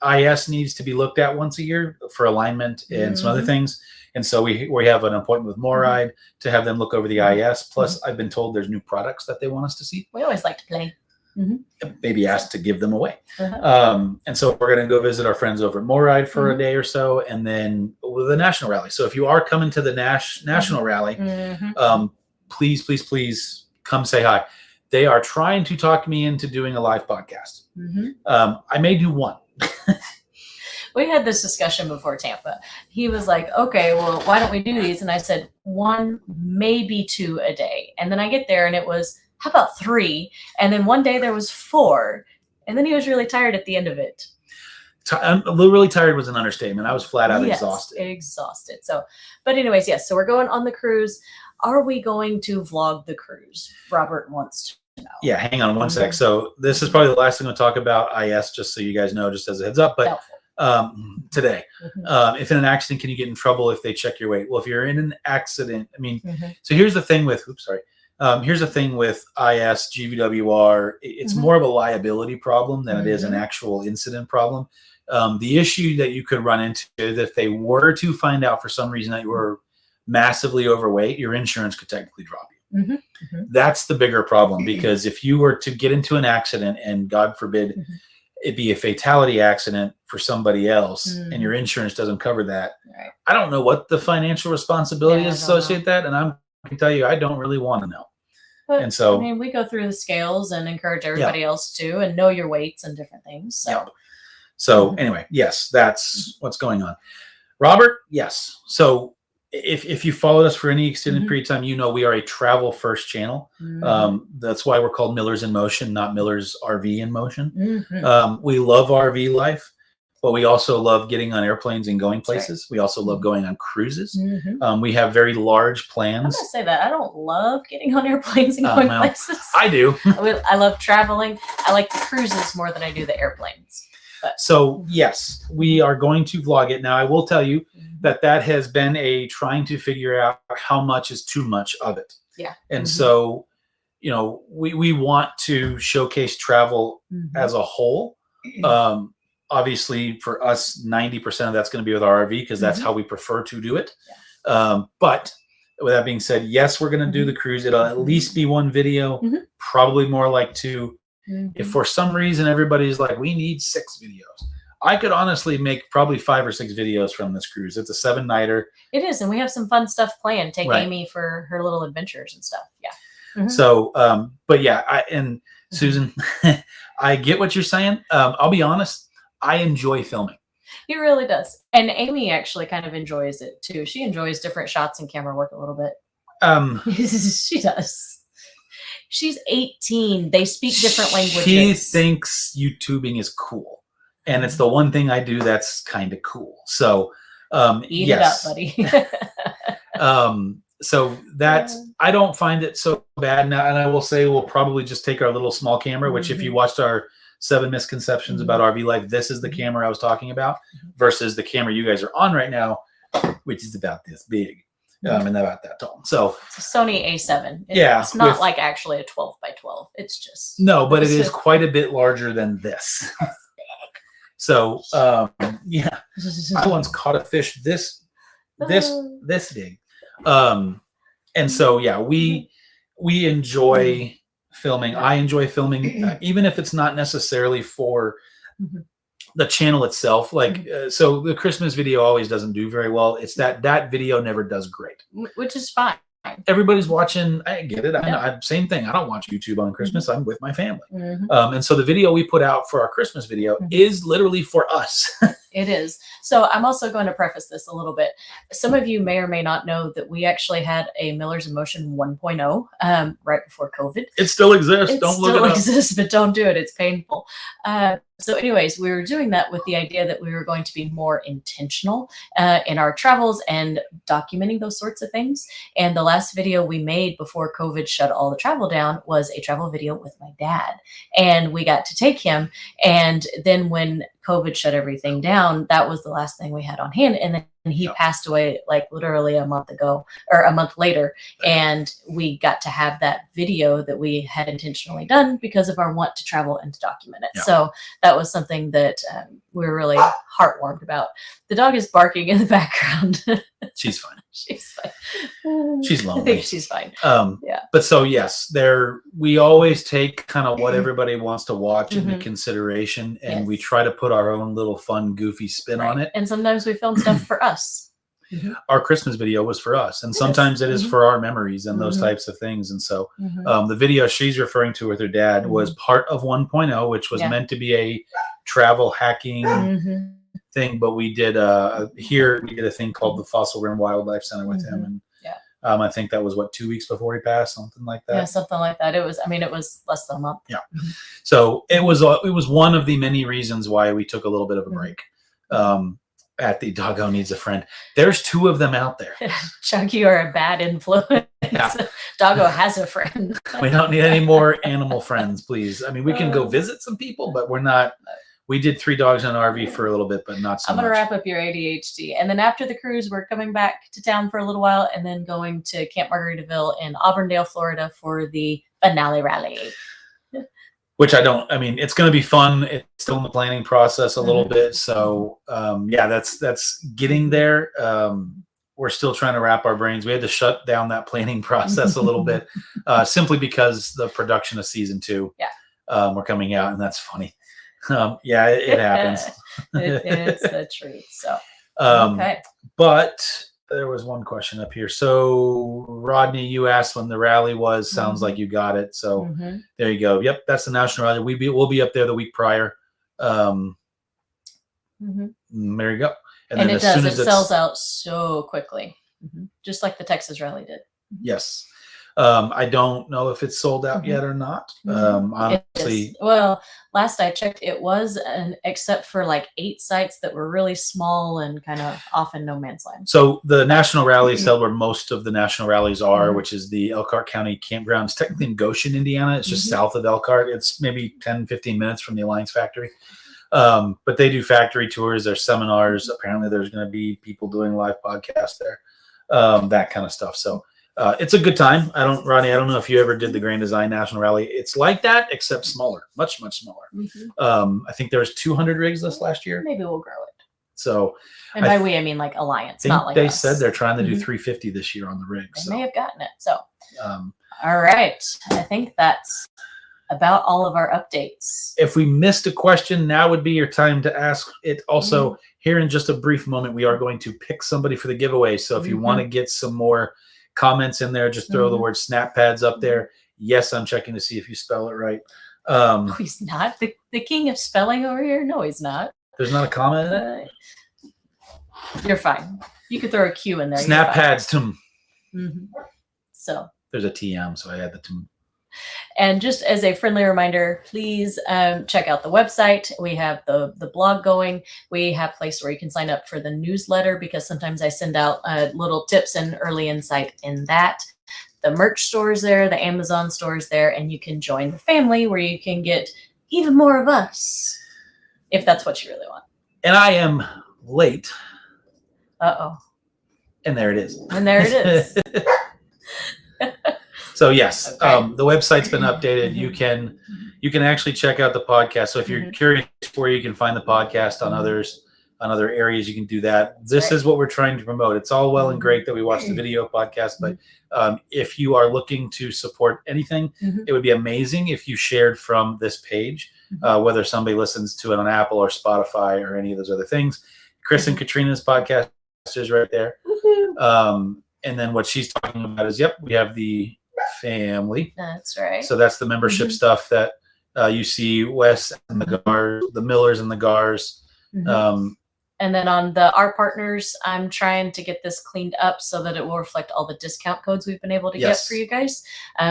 IS needs to be looked at once a year for alignment and some other Mhm. things. And so we have an appointment with Moride to have them look over the IS. Plus, I've been told there's new products that they want us to see. We always like to play. Maybe asked to give them away. Uh-huh. And so we're going to go visit our friends over at Moride for a Mhm. day or so, and then with the national rally. So if you are coming to the national rally, Mhm. please come say hi. They are trying to talk me into doing a live podcast. Mhm. I may do one. We had this discussion before Tampa. He was like, okay, well, why don't we do these? And I said, 1, maybe 2 a day. And then I get there and it was, how about 3? And then one day there was 4. And then he was really tired at the end of it. I'm a little really tired was an understatement. I was flat out exhausted. Exhausted. So, but anyways, yes. So we're going on the cruise. Are we going to vlog the cruise? Robert wants to know. Yeah, hang on one sec. So this is probably the last thing we'll talk about IS, just so you guys know, just as a heads up. But Doubtful. Today, if in an accident, can you get in trouble if they check your weight? Well, if you're in an accident, I mean, so here's the thing with, here's the thing with IS, GVWR. It's more of a liability problem than it is an actual incident problem. The issue that you could run into is if they were to find out for some reason that you were massively overweight, your insurance could technically drop you. That's the bigger problem, because if you were to get into an accident and God forbid it be a fatality accident for somebody else and your insurance doesn't cover that, I don't know what the financial responsibility is associated with that. And I can tell you, I don't really want to know. But, and so, I mean, we go through the scales and encourage everybody else to, and know your weights and different things. So, so anyway, yes, that's what's going on. Robert, yes. So if you followed us for any extended period of time, you know we are a travel first channel. That's why we're called Millers in Motion, not Miller's RV in Motion. We love RV life, but we also love getting on airplanes and going places. We also love going on cruises. We have very large plans. I'm gonna say that I don't love getting on airplanes and going places. I do. I love traveling. I like the cruises more than I do the airplanes. But. So yes, we are going to vlog it. Now I will tell you that has been a trying to figure out how much is too much of it. And so, you know, we want to showcase travel as a whole. Obviously for us, 90% of that's going to be with our RV, because that's how we prefer to do it. But with that being said, yes, we're going to do the cruise. It'll at least be one video, probably more like 2. If for some reason everybody's like, we need 6 videos, I could honestly make probably 5 or 6 videos from this cruise. It's a 7-nighter. It is, and we have some fun stuff planned. Take Amy for her little adventures and stuff. So, but yeah, Susan, I get what you're saying. I'll be honest, I enjoy filming. He really does, and Amy actually kind of enjoys it too. She enjoys different shots and camera work a little bit. She does. She's 18. They speak different languages. She thinks YouTubing is cool. And it's the one thing I do that's kind of cool. So, Eat it up, buddy. So that's, I don't find it so bad now. And I will say we'll probably just take our little small camera, which if you watched our 7 misconceptions about RV life, this is the camera I was talking about versus the camera you guys are on right now, which is about this big. And about that tall. So it's a Sony A7. It's not like actually a 12 by 12. It's just but it is quite a bit larger than this. So yeah, I once caught a fish this big. And so yeah, we enjoy filming. I enjoy filming, even if it's not necessarily for the channel itself. Like so the Christmas video always doesn't do very well. It's that video never does great, which is fine. Everybody's watching. I get it. I same thing. I don't watch YouTube on Christmas. I'm with my family. And so the video we put out for our Christmas video is literally for us. It is. So I'm also going to preface this a little bit. Some of you may or may not know that we actually had a Miller's in Motion 1.0 right before COVID. It still exists. Don't look it up. It still exists, but don't do it. It's painful. So anyways, we were doing that with the idea that we were going to be more intentional in our travels and documenting those sorts of things. And the last video we made before COVID shut all the travel down was a travel video with my dad. And we got to take him. And then when COVID shut everything down, that was the last thing we had on hand. And then he passed away like literally a month ago or a month later. And we got to have that video that we had intentionally done because of our want to travel and to document it. Yeah. So that was something that we were really heartwarmed about. The dog is barking in the background. She's fine. She's fine. She's I lonely. think she's fine. Yeah. But so yes, we always take kind of what everybody wants to watch into Mhm. consideration, and Yes. we try to put our own little fun, goofy spin on it. And sometimes we film stuff for us. Our Christmas video was for us, and It sometimes is. it is Mhm. for our memories and those Mhm. types of things. And so Mhm. the video she's referring to with her dad was part of 1.0, which was Yeah. meant to be a travel hacking Mhm. thing, but we did here we did a thing called the Fossil Rim Wildlife Center with him, and Yeah. I think that was 2 weeks before he passed, something like that. Yeah, something like that. It was less than a month. Yeah. So it was one of the many reasons why we took a little bit of a break. At the Doggo Needs a Friend. There's 2 of them out there. Chuck, you are a bad influence. Yeah. Doggo has a friend. We don't need any more animal friends, please. I mean, we can go visit some people, but we're not. We did 3 dogs in an RV for a little bit, but not so I'm going to much. wrap up your ADHD. And then after the cruise, we're coming back to town for a little while and then going to Camp Margaritaville in Auburndale, Florida for the finale rally. Which I mean, it's going to be fun. It's still in the planning process a little Mhm. bit. So, yeah, that's getting there. We're still trying to wrap our brains. We had to shut down that planning process a little bit, simply because the production of season 2, we're coming out, and that's funny. Yeah, it happens. It's the truth. So, okay. But there was one question up here. So Rodney, you asked when the rally was. Sounds like you got it. So Mhm. there you go. Yep, that's the national rally. We'll be up there the week prior. Mhm. There you go. And then it as does. soon It as sells out so quickly, just like the Texas rally did. Yes. I don't know if it's sold out yet or not. It Honestly, is. Well, last I checked, it was, except for like 8 sites that were really small and kind of off in no man's land. so the national rally is held where most of the national rallies are, Mhm. which is the Elkhart County Campground. It's technically in Goshen, Indiana. It's just Mhm. south of Elkhart. It's maybe 10, 15 minutes from the Alliance Factory. But they do factory tours. There's seminars. Apparently there's going to be people doing live podcasts there, that kind of stuff. So it's a good time. Ronnie, I don't know if you ever did the Grand Design National Rally. It's like that, except smaller, much, much smaller. I think there was 200 rigs this last year. Maybe we'll grow it. So, and by we, I mean like Alliance, think not like they us. said they're trying to do 350 this year on the rig. They may have gotten it. So, um, all right. I think that's about all of our updates. if we missed a question, now would be your time to ask it. Also, here in just a brief moment, we are going to pick somebody for the giveaway. So if you want to get some more comments in there, just throw the word snap pads up there. Yes, I'm checking to see if you spell it right. No, he's not. The king of spelling over here? No, he's not. There's not a comment in it? You're fine. You could throw a Q in there. Snap pads. So there's a TM, so I had the TM. And just as a friendly reminder, please check out the website. We have the blog going. We have a place where you can sign up for the newsletter because sometimes I send out little tips and early insight in that. The merch store's there, the Amazon store's there, and you can join the family where you can get even more of us if that's what you really want. And I am late. Uh-oh. And there it is. And there it is. So yes, Okay. The website's been updated. You can actually check out the podcast. So if you're curious where you can find the podcast on other areas, you can do that. This is what we're trying to promote. It's all well and great that we watch the video podcast, but if you are looking to support anything, it would be amazing if you shared from this page, whether somebody listens to it on Apple or Spotify or any of those other things. Chris and Katrina's podcast is right there. And then what she's talking about is, we have the family. That's right. So that's the membership stuff that you see Wes and the Millers and the Gars. And then on our partners, I'm trying to get this cleaned up so that it will reflect all the discount codes we've been able to get for you guys,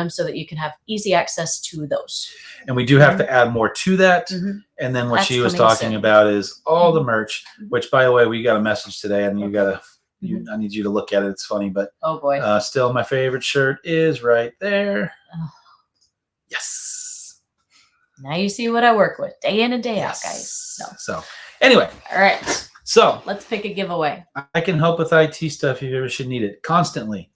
so that you can have easy access to those. And we do have to add more to that. And then what That's she was coming talking soon. about is all the merch, which, by the way, we got a message today, and I need you to look at it. It's funny, but oh boy, still my favorite shirt is right there. Oh. Yes. Now you see what I work with day in and day out, guys. So anyway, all right. So Let's pick a giveaway. I can help with IT stuff if you ever should need it constantly.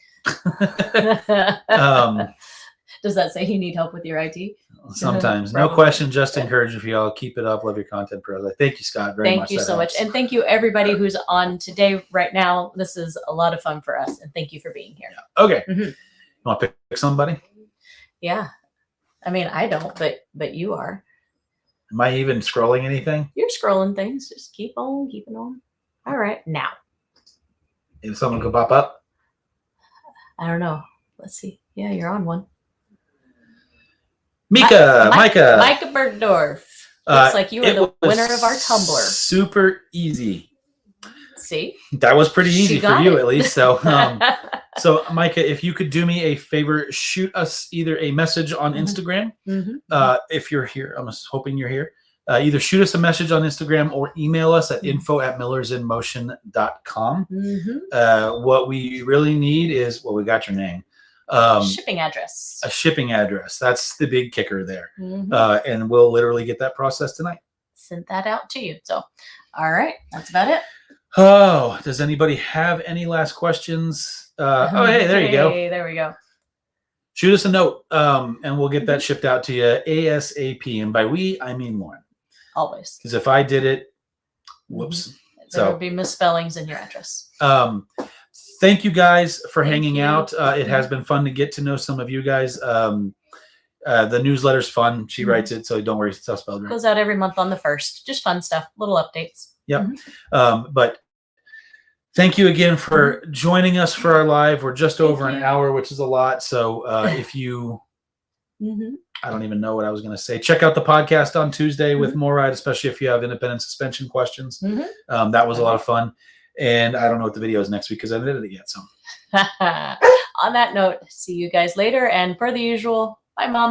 Does that say you need help with your IT? Sometimes. No Probably. question. Just encourage if y'all keep it up. Love your content, bro. Thank you, Scott, very much. Thank you That so much. helps. And thank you everybody who's on today, right now. This is a lot of fun for us. And thank you for being here. Okay. Mhm. You want to pick somebody? Yeah. I mean, I don't, but you are. Am I even scrolling anything? You're scrolling things. Just keep on keeping on. All right. Now. If someone could pop up? I don't know. Let's see. Yeah, you're on one. Micah. Micah Bergdorf. Looks like you are the was winner of our Tumblr. Super easy. See? That was pretty She easy for got you, it. at least. So, so Micah, if you could do me a favor, shoot us either a message on Mhm. Instagram. Mhm. If you're here, I'm hoping you're here. Either shoot us a message on Instagram or email us at info@millersinmotion.com. What we really need is, well, we got your name. Shipping address. A shipping address. That's the big kicker there. Mhm. And we'll literally get that process tonight. Sent that out to you. So, all right. That's about it. Oh, does anybody have any last questions? Oh, hey, there you go. Hey, there we go. Shoot us a note, and we'll get that shipped out to you ASAP. And by we, I mean Lauren. Always. Because if I did it, whoops. There would be misspellings in your address. Thank you guys for Thank hanging you. out. It has been fun to get to know some of you guys. The newsletter's fun. She writes it, so don't worry, it's tough spelled right. Goes out every month on the 1st. Just fun stuff. Little updates. Yep. But thank you again for joining us for our live. We're just over an hour, which is a lot. So if you, I don't even know what I was going to say. Check out the podcast on Tuesday with Moride, especially if you have independent suspension questions. That was a lot of fun. And I don't know what the video is next week because I haven't edited it yet. So On that note, see you guys later. And per the usual, bye, Mom.